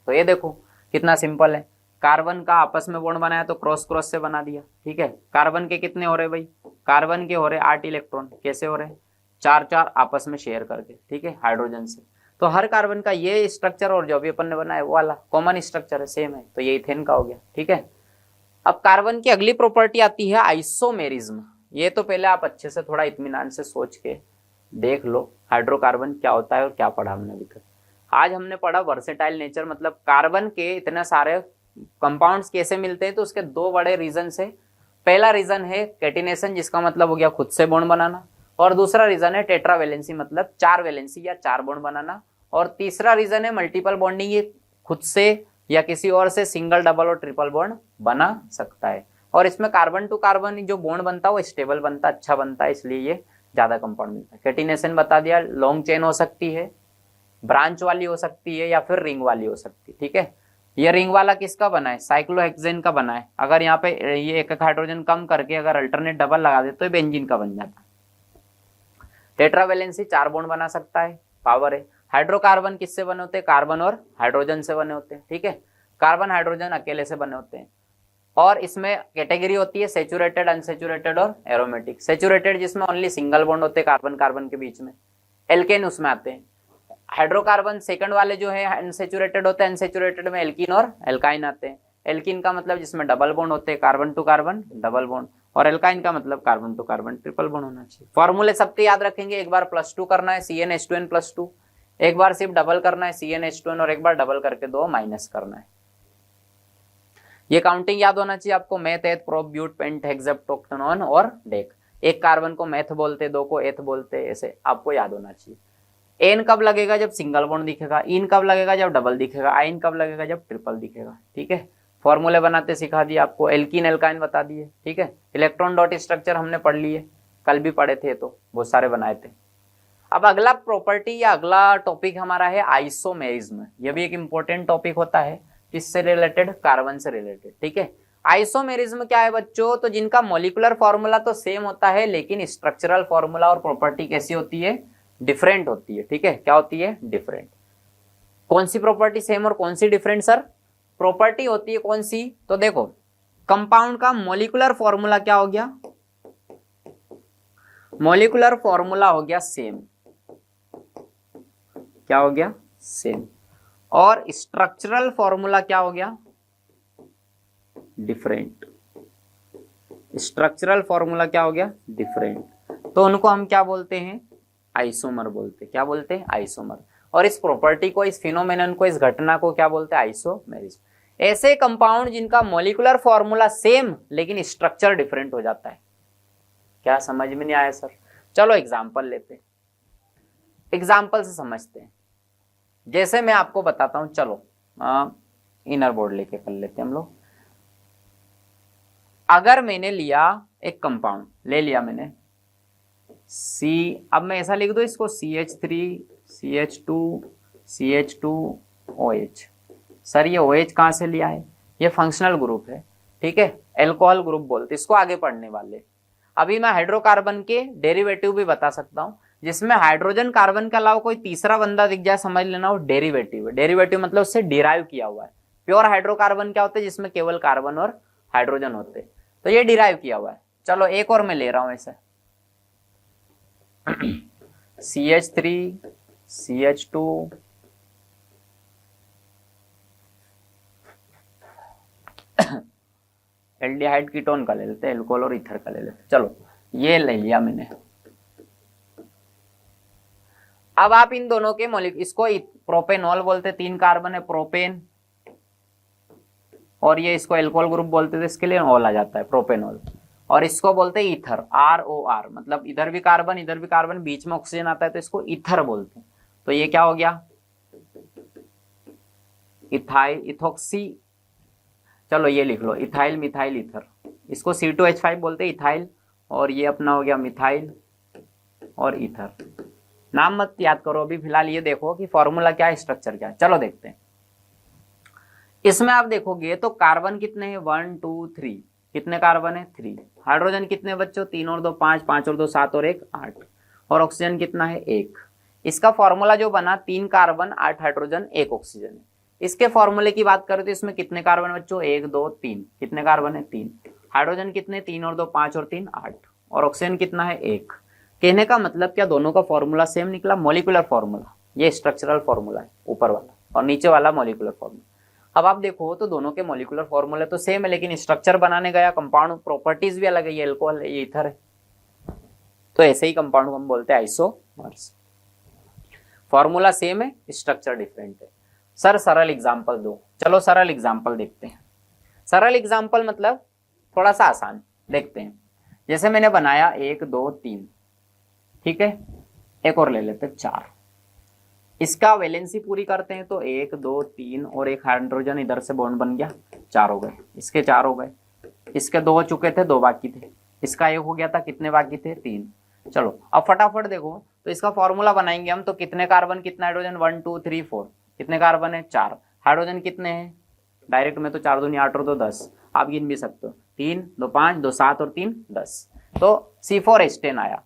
तो ये देखो कितना सिंपल है, कार्बन का आपस में बॉन्ड बनाया तो क्रॉस क्रॉस से बना दिया। ठीक है, कार्बन के कितने हो रहे भाई, कार्बन के हो रहे 8 इलेक्ट्रॉन, कैसे हो रहे, 4-4 आपस में शेयर करके। ठीक है, हाइड्रोजन से। तो हर कार्बन का ये स्ट्रक्चर और जो भी अपन ने बनाया वो वाला कॉमन स्ट्रक्चर है, सेम है, तो ये इथेन का हो गया। ठीक है, अब कार्बन की अगली प्रॉपर्टी आती है आइसोमेरिज्म। ये तो पहले आप अच्छे से थोड़ा इत्मीनान से सोच के देख लो हाइड्रोकार्बन क्या होता है और क्या पढ़ा हमने अभी तक। आज हमने पढ़ा वर्सेटाइल नेचर, मतलब कार्बन के इतने सारे कंपाउंड्स कैसे मिलते हैं, तो उसके 2 बड़े रीजन है। पहला रीजन है कैटिनेशन, जिसका मतलब हो गया खुद से बॉन्ड बनाना, और दूसरा रीजन है टेट्रावेलेंसी, मतलब 4 वैलेंसी या 4 बॉन्ड बनाना, और तीसरा रीजन है मल्टीपल बॉन्डिंग, ये खुद से या किसी और से सिंगल, डबल और ट्रिपल बॉन्ड बना सकता है। और इसमें कार्बन टू कार्बन जो बॉन्ड बनता है वो स्टेबल बनता है, अच्छा बनता है, इसलिए ये ज्यादा कंपाउंड मिलता है। कैटिनेशन बता दिया, लॉन्ग चेन हो सकती है, ब्रांच वाली हो सकती है, या फिर रिंग वाली हो सकती है। ठीक है, ये रिंग वाला किसका बना है, साइक्लोहेक्सेन का बना है। अगर यहाँ पे ये एक हाइड्रोजन कम करके अगर अल्टरनेट डबल लगा दे तो ये बेंजीन का बन जाता है। टेट्रावेलेंसी 4 बॉन्ड बना सकता है, पावर है। हाइड्रोकार्बन किससे बने होते हैं, कार्बन और हाइड्रोजन से बने होते हैं। ठीक है, कार्बन हाइड्रोजन अकेले से बने होते हैं। और इसमें कैटेगरी होती है सेचुरेटेड, अनसेचुरेटेड और एरोमेटिक। सेचुरेटेड जिसमें ओनली सिंगल बॉन्ड होते हैं कार्बन कार्बन के बीच में, एल्केन उसमें आते हैं। हाइड्रोकार्बन सेकंड वाले जो है अनसेचुरेटेड होते हैं, अनसेचुरेटेड में एल्कीन और एल्काइन आते हैं। एल्कीन का मतलब जिसमें डबल बॉन्ड होते हैं, carbon to carbon double bond, और एल्काइन का मतलब carbon to carbon triple bond होना चाहिए। फॉर्मूले सबके याद रखेंगे, एक बार +2 करना है CnH2n+2, एक बार सिर्फ डबल करना है CnH2n, और एक बार डबल करके 2 माइनस करना है। ये काउंटिंग याद होना चाहिए आपको, मेथ, एथ, प्रोप, ब्यूट, पेंट, हेक्सेप्टोक्टेनॉन और डेक। एक कार्बन को मेथ बोलते, 2 को एथ बोलते, ऐसे आपको याद होना चाहिए। एन कब लगेगा, जब सिंगल बॉन्ड दिखेगा। इन कब लगेगा, जब डबल दिखेगा। आइन कब लगेगा, जब ट्रिपल दिखेगा। ठीक है, फॉर्मूले बनाते सिखा दिए आपको, एल्कीन एल्काइन बता दिए। ठीक है, इलेक्ट्रॉन डॉट स्ट्रक्चर हमने पढ़ लिए, कल भी पढ़े थे, तो बहुत सारे बनाए थे। अब अगला प्रॉपर्टी या अगला टॉपिक हमारा है आइसोमेरिज्म। यह भी एक इंपॉर्टेंट टॉपिक होता है, किससे रिलेटेड, कार्बन से रिलेटेड। ठीक है, आइसोमेरिज्म क्या है बच्चों, तो जिनका मॉलिक्यूलर फॉर्मूला तो सेम होता है, लेकिन स्ट्रक्चरल फॉर्मूला और प्रॉपर्टी कैसी होती है, डिफरेंट होती है। ठीक है, क्या होती है, डिफरेंट। कौन सी प्रॉपर्टी सेम और कौन सी डिफरेंट सर, प्रॉपर्टी होती है कौन सी, तो देखो कंपाउंड का मॉलिक्यूलर फॉर्मूला क्या हो गया? मॉलिक्यूलर फॉर्मूला हो गया सेम। क्या हो गया? सेम। और स्ट्रक्चरल फॉर्मूला क्या हो गया? डिफरेंट। स्ट्रक्चरल फॉर्मूला क्या हो गया? डिफरेंट। तो उनको हम क्या बोलते हैं? आइसोमर बोलते हैं। क्या बोलते हैं? आइसोमर। और इस प्रॉपर्टी को, इस फिनोमेनन को, इस घटना को क्या बोलते हैं? आइसोमेरिज्म। ऐसे कंपाउंड जिनका मॉलिक्यूलर फॉर्मूला सेम लेकिन स्ट्रक्चर डिफरेंट हो जाता है। क्या समझ में नहीं आया सर? चलो एग्जाम्पल लेते हैं, एग्जाम्पल से समझते हैं। जैसे मैं आपको बताता हूं, चलो इनर बोर्ड लेके कर लेते हैं हम लोग। अगर मैंने लिया एक कंपाउंड, ले लिया मैंने C, अब मैं ऐसा लिख दूं इसको CH3 CH2 CH2OH। सर ये OH कहां से लिया है? ये फंक्शनल ग्रुप है, ठीक है, एल्कोहल ग्रुप बोलते, इसको आगे पढ़ने वाले। अभी मैं हाइड्रोकार्बन के डेरिवेटिव भी बता सकता हूं, जिसमें हाइड्रोजन कार्बन के अलावा कोई तीसरा बंदा दिख जाए, समझ लेना वो डेरिवेटिव है। डेरिवेटिव मतलब उससे डिराइव किया हुआ है। प्योर हाइड्रोकार्बन क्या होते हैं? जिसमें केवल कार्बन और हाइड्रोजन होते हैं, तो ये डिराइव किया हुआ है। चलो एक और मैं ले रहा हूं ऐसे CH3 CH2 एल्डिहाइड कीटोन का ले लेते हैं, एल्कोहल और ईथर का ले लेते हैं। चलो ये ले लिया मैंने। अब आप इन दोनों के मॉलिक्यूल, इसको प्रोपेनॉल बोलते, 3 कार्बन है प्रोपेन, और ये इसको एल्कोहल ग्रुप बोलते थे, इसके लिए ऑल आ जाता है प्रोपेनॉल। और इसको बोलते हैं ईथर, ROR, मतलब इधर भी कार्बन बीच में ऑक्सीजन आता है, तो इसको ईथर बोलते हैं। तो ये क्या हो गया? इथाइल इथोक्सी, चलो ये लिख लो, इथाइल मिथाइल ईथर। इसको C2H5 बोलते हैं, इथाइल, और ये अपना हो गया मिथाइल और ईथर। नाम मत याद करो अभी, फिलहाल ये देखो कि फॉर्मूला क्या है, स्ट्रक्चर क्या है। चलो देखते हैं। इसमें आप देखोगे तो कार्बन कितने हैं? 1 2 3। कितने कार्बन है? 3। हाइड्रोजन कितने बच्चों? 3 और 2 5, 5 और 2 7 और 1 8। और ऑक्सीजन कितना है? 1। इसका फॉर्मूला जो बना, 3 कार्बन 8 हाइड्रोजन 1 ऑक्सीजन है। इसके फॉर्मूले की बात करें तो इसमें कितने कार्बन बच्चों? 1 2 3। कितने कार्बन है? 3। हाइड्रोजन कितने? 3 और 2 5 और 3 8। और ऑक्सीजन कितना है? 1। कहने का मतलब क्या, दोनों का फॉर्मूला सेम निकला, मॉलिक्यूलर फॉर्मूला। ये स्ट्रक्चरल फॉर्मूला है ऊपर वाला, और नीचे वाला मॉलिक्यूलर फॉर्मूला। अब आप देखो तो दोनों के मॉलिक्यूलर फॉर्मूले तो सेम है, लेकिन स्ट्रक्चर बनाने गया, कंपाउंड प्रॉपर्टीज भी अलग है। ये एल्कोहल है, ये ईथर है, तो ऐसे ही कंपाउंड को हम बोलते हैं आइसोमर्स। फॉर्मूला सेम है, स्ट्रक्चर डिफरेंट है। सर सरल एग्जांपल दो। चलो सरल एग्जांपल देखते हैं। सरल एग्जांपल मतलब थोड़ा सा आसान, देखते हैं। जैसे मैंने बनाया 1 2 3, ठीक है, एक और ले लेते हैं 4। इसका वैलेंसी पूरी करते हैं तो 1 2 3 और एक हाइड्रोजन इधर से बॉन्ड बन गया, 4 हो गए। इसके 4 हो गए, इसके 2 हो चुके थे, 2 बाकी थे। इसका 1 हो गया था, कितने बाकी थे? 3। चलो अब फटाफट देखो तो इसका फॉर्मूला बनाएंगे हम, तो कितने कार्बन कितना हाइड्रोजन? 1 2 3 4। कितने कार्बन है? 4। हाइड्रोजन कितने हैं? डायरेक्ट में तो 4 दूनी 8 और 2 10, आप गिन भी सकते हो। 3 2 5 2 7 और 3 10, तो C4H10 आया।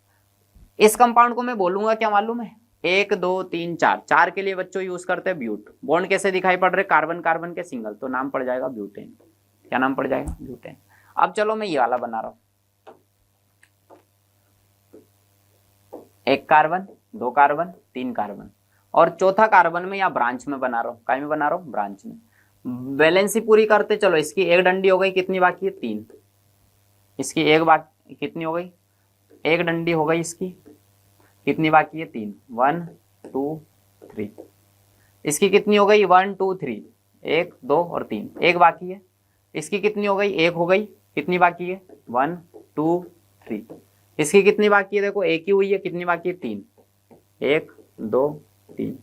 इस कंपाउंड को मैं बोलूंगा क्या मालूम है? 1 2 3 4। 4 के लिए बच्चों यूज करते हैं ब्यूट। बॉन्ड कैसे दिखाई पड़ रहे? कार्बन कार्बन के सिंगल, तो नाम पड़ जाएगा ब्यूटेन। क्या नाम पड़ जाएगा? ब्यूटेन। अब चलो मैं ये वाला बना रहा हूं, 1 कार्बन 2 कार्बन 3 कार्बन, और चौथा कार्बन में या ब्रांच में बना रहा हूं। काय में बना रहा हूं? ब्रांच में। वैलेंसी पूरी करते चलो। इसकी 1 डंडी हो गई, कितनी बाकी है? 3। इसकी 1 बाकी, कितनी हो गई? 1 डंडी हो गई इसकी, कितनी बाकी है? 3। 1 2 3। इसकी कितनी हो गई? 1 2 3, 1 2 और 3, 1 बाकी है। इसकी कितनी हो गई? 1 हो गई, कितनी बाकी है? 1 2 3। इसकी कितनी बाकी है? देखो 1 ही हुई है, कितनी बाकी है? 3। 1 2 3।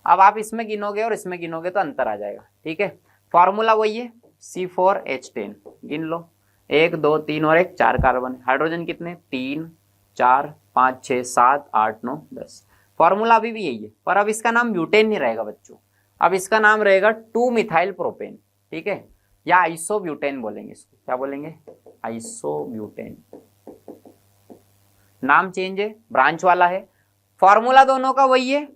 अब आप इसमें गिनोगे और इसमें गिनोगे तो अंतर आ जाएगा, ठीक है। फॉर्मूला वही है, C4H10। गिन लो, 1 2 3 और 1 4 कार्बन। हाइड्रोजन कितने? 3 4 5 6 7 8 9 10। फॉर्मूला अभी भी यही है, पर अब इसका नाम ब्यूटेन नहीं रहेगा बच्चों, अब इसका नाम रहेगा 2 मिथाइल प्रोपेन, ठीक है, या आइसोब्यूटेन बोलेंगे इसको। क्या बोलेंगे? आइसोब्यूटेन। नाम चेंज है, ब्रांच वाला है। फॉर्मूला दोनों का वही है,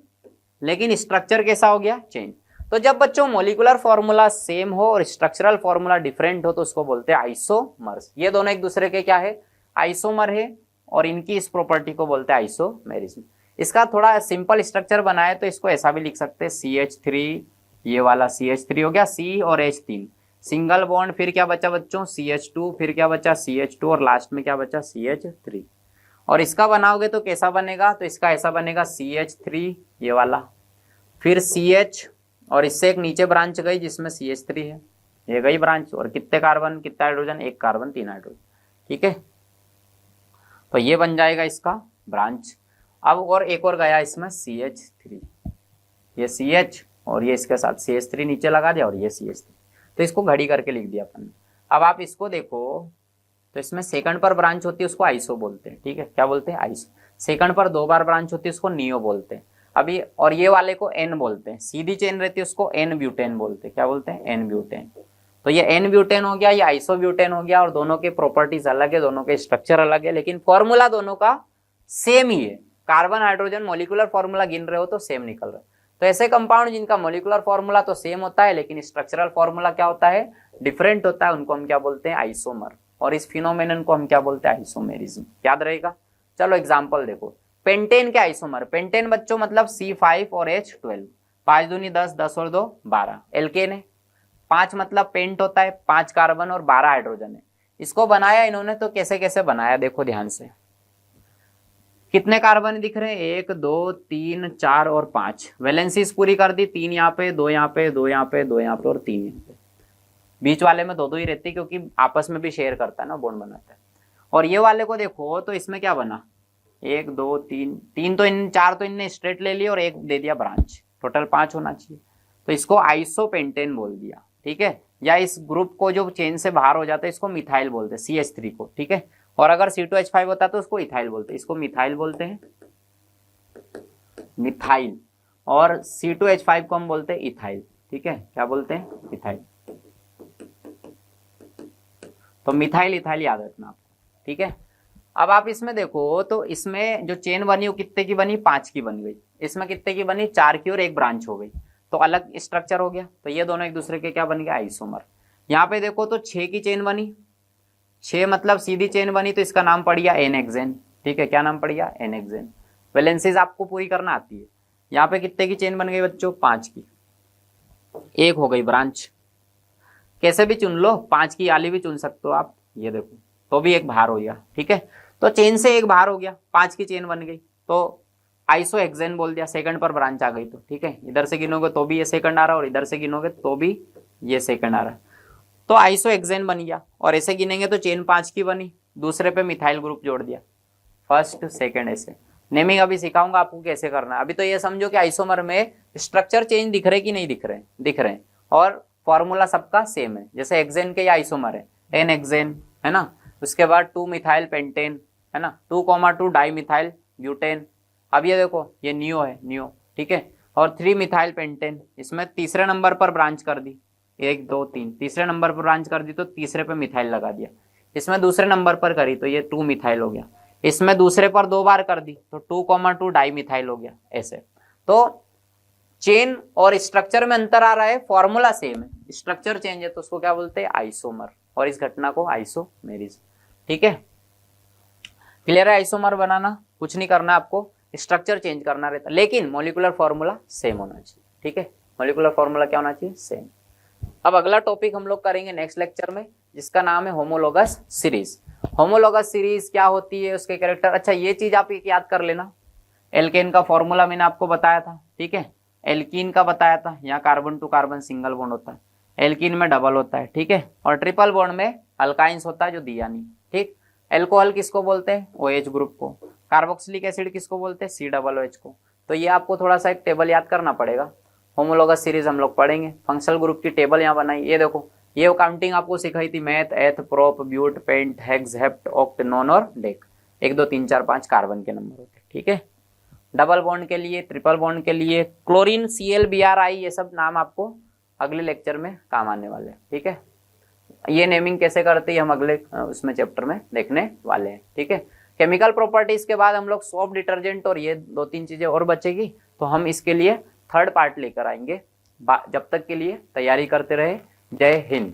लेकिन स्ट्रक्चर कैसा हो गया? चेंज। तो जब बच्चों मोलिकुलर फॉर्मूला सेम हो और स्ट्रक्चरल फॉर्मूला डिफरेंट हो तो उसको बोलते हैं आइसोमर्स। ये दोनों एक दूसरे के क्या है, आइसोमर है, और इनकी इस प्रॉपर्टी को बोलते हैं आइसोमेरिज्म। इसका थोड़ा सिंपल स्ट्रक्चर बनाए तो इसको ऐसा भी लिख सकते हैं, CH3, ये वाला CH3 हो गया, C और H3 सिंगल बॉन्ड, फिर क्या बचा बच्चों CH2, फिर क्या बचा CH2 और लास्ट में क्या बचा CH3। और इसका बनाओगे तो कैसा बनेगा, तो इसका ऐसा बनेगा CH3 ये वाला, फिर CH, और इससे एक नीचे ब्रांच गई जिसमें CH3 है, ये गई ब्रांच, और कितने कार्बन कितना हाइड्रोजन, एक कार्बन 3 हाइड्रोजन, ठीक है। तो ये बन जाएगा इसका ब्रांच। अब और एक और गया इसमें CH3, ये CH और ये इसके साथ CH3 नीचे लगा दिया और ये CH3, तो इसको घड़ी करके लिख दिया अपन। अब आप इसको देखो तो इसमें सेकंड पर ब्रांच होती है उसको आइसो बोलते हैं, ठीक है, क्या बोलते हैं आइसो। सेकंड पर 2 बार ब्रांच होती है उसको नियो बोलते हैं। अभी और ये वाले को एन बोलते हैं, सीधी चेन रहती है उसको एन ब्यूटेन बोलते हैं, क्या बोलते हैं एन ब्यूटेन। तो ये एन ब्यूटेन हो गया, ये आइसो ब्यूटेन हो गया, और दोनों के प्रॉपर्टीज अलग है, दोनों के स्ट्रक्चर अलग है, लेकिन फॉर्मूला दोनों का सेम ही है। कार्बन हाइड्रोजन मोलिकुलर फॉर्मूला गिन रहे हो तो सेम निकल रहा है। तो ऐसे कंपाउंड जिनका मोलिकुलर फॉर्मूला तो सेम होता है लेकिन स्ट्रक्चरल फॉर्मूला क्या होता है, डिफरेंट होता है, उनको हम क्या बोलते हैं आइसोमर, और इस फिनोमेनन को हम क्या बोलते हैं आइसोमेरिज्म। याद रहेगा। चलो एग्जांपल देखो, पेंटेन के आइसोमर, पेंटेन बच्चों मतलब C5 और H12, 5 दूनी 10, 10 और 2 12। एल्केन है, 5 मतलब पेंट होता है, 5 कार्बन और 12 हाइड्रोजन है। इसको बनाया इन्होंने तो कैसे कैसे बनाया देखो ध्यान से, कितने कार्बन दिख रहे हैं, 1 2 3 4 और 5, वैलेंसीज पूरी कर दी, 3 यहाँ पे, 2 यहाँ पे, 2 यहाँ पे, 2 यहाँ पे और 3 यहाँ पे। बीच वाले में 2 2 ही रहती है क्योंकि आपस में भी शेयर करता है ना, बॉन्ड बनाता है। और ये वाले को देखो तो इसमें क्या बना, 1 2 3 3 तो इन 4 तो इनने स्ट्रेट ले लिया और 1 दे दिया ब्रांच, टोटल 5 होना चाहिए, तो इसको आइसोपेंटेन बोल दिया, ठीक है। या इस ग्रुप को जो चेन से बाहर हो जाता है इसको मिथाइल बोलते हैं, CH3 को, ठीक है। और अगर C2H5 होता तो उसको इथाइल बोलते हैं, इसको मिथाइल बोलते हैं, मिथाइल। और C2H5 को हम बोलते हैं इथाइल, ठीक है, क्या बोलते हैं इथाइल। तो मिथाइल इथाइल याद रखना आपको, ठीक है। अब आप इसमें देखो तो इसमें जो चेन बनी वो कितने की बनी, 5 की बन गई। इसमें कितने की बनी, 4 की और 1 ब्रांच हो गई, तो अलग स्ट्रक्चर हो गया। तो ये दोनों एक दूसरे के क्या बन गया, आइसोमर। यहाँ पे देखो तो 6 की चेन बनी, 6 मतलब सीधी चेन बनी, तो इसका नाम पड़ गया एन हेक्सेन, ठीक है, क्या नाम पड़ गया एन हेक्सेन। वैलेंसीज आपको पूरी करना आती है। यहाँ पे कितने की चेन बन गई बच्चों, 5 की, 1 हो गई ब्रांच, कैसे भी चुन लो, 5 की आली भी चुन सकते हो आप, ये देखो तो भी एक बाहर हो गया, ठीक है। तो चेन से एक बाहर हो गया, 5 की चेन बन गई, तो आइसो हेक्सेन बोल दिया, सेकंड पर ब्रांच आ गई, तो ठीक है, इधर से गिनोगे तो भी ये सेकंड आ रहा है और इधर से गिनोगे तो भी ये सेकंड आ रहा है, तो आइसो हेक्सेन बन गया। और ऐसे गिनेंगे तो चेन 5 की बनी, दूसरे पे मिथाइल ग्रुप जोड़ दिया, फर्स्ट सेकंड, ऐसे नेमिंग अभी सिखाऊंगा आपको कैसे करना है। अभी तो ये समझो कि आइसोमर में स्ट्रक्चर चेंज दिख रहे कि नहीं दिख रहे, दिख रहे हैं, और फॉर्मूला सबका सेम है। जैसे हेक्सेन के ये आइसोमर है, एन हेक्सेन है ना, उसके बाद 2 मिथाइल पेंटेन है ना, 2,2 डाई मिथाइल ब्यूटेन। अब ये देखो ये नियो है, नियो, ठीक है, और 3 मिथाइल पेंटेन, इसमें तीसरे नंबर पर ब्रांच कर दी, 1 2 3, तीसरे नंबर पर ब्रांच कर दी तो तीसरे पे मिथाइल लगा दिया। इसमें दूसरे नंबर पर करी तो ये 2 मिथाइल हो गया, इसमें दूसरे पर 2 बार कर दी तो 2,2 डाई मिथाइल हो गया, ऐसे। तो चेन और स्ट्रक्चर में अंतर आ रहा है, फॉर्मूला सेम है, स्ट्रक्चर चेंज है, तो उसको क्या बोलते हैं आइसोमर, और इस घटना को आइसोमेरिज्म, ठीक है। क्लियर है, आइसोमर बनाना कुछ नहीं करना आपको, स्ट्रक्चर चेंज करना रहता, लेकिन मोलिकुलर फॉर्मूला सेम होना चाहिए, ठीक है। मोलिकुलर फॉर्मूला क्या होना चाहिए, सेम। अब अगला टॉपिक हम लोग करेंगे नेक्स्ट लेक्चर में, जिसका नाम है होमोलोगस सीरीज। होमोलोगस सीरीज क्या होती है, उसके कैरेक्टर, अच्छा ये चीज आप एक याद कर लेना, एल्केन का फॉर्मूला मैंने आपको बताया था, ठीक है, एल्कीन का बताया था, यहाँ carbon to carbon single bond होता है, एल्कीन में डबल होता है, ठीक है, और ट्रिपल बॉन्ड में अल्काइंस होता है जो दिया नहीं, ठीक। एल्कोहल किसको बोलते हैं, OH ग्रुप को। कार्बोक्सिलिक एसिड किसको बोलते हैं, COOH को। तो ये आपको थोड़ा सा एक टेबल याद करना पड़ेगा। होमोलोगस सीरीज हम लोग पढ़ेंगे, फंक्शनल ग्रुप की टेबल यहाँ बनाई, ये देखो, ये काउंटिंग आपको सिखाई थी, meth, eth, prop, but, pent, hex, hept, oct, non और डेक, 1 2 3 4 5 कार्बन के नंबर होते हैं, ठीक है। डबल बॉन्ड के लिए, ट्रिपल बॉन्ड के लिए क्लोरीन, Cl, Bri, ये सब नाम आपको अगले लेक्चर में काम आने वाले हैं, ठीक है। ये नेमिंग कैसे करते हैं हम अगले उसमें चैप्टर में देखने वाले हैं, ठीक है। केमिकल प्रॉपर्टीज के बाद हम लोग सोप, डिटर्जेंट और ये 2 3 चीजें और बचेगी, तो हम इसके लिए थर्ड पार्ट लेकर आएंगे जब तक के लिए तैयारी करते रहे। जय हिंद।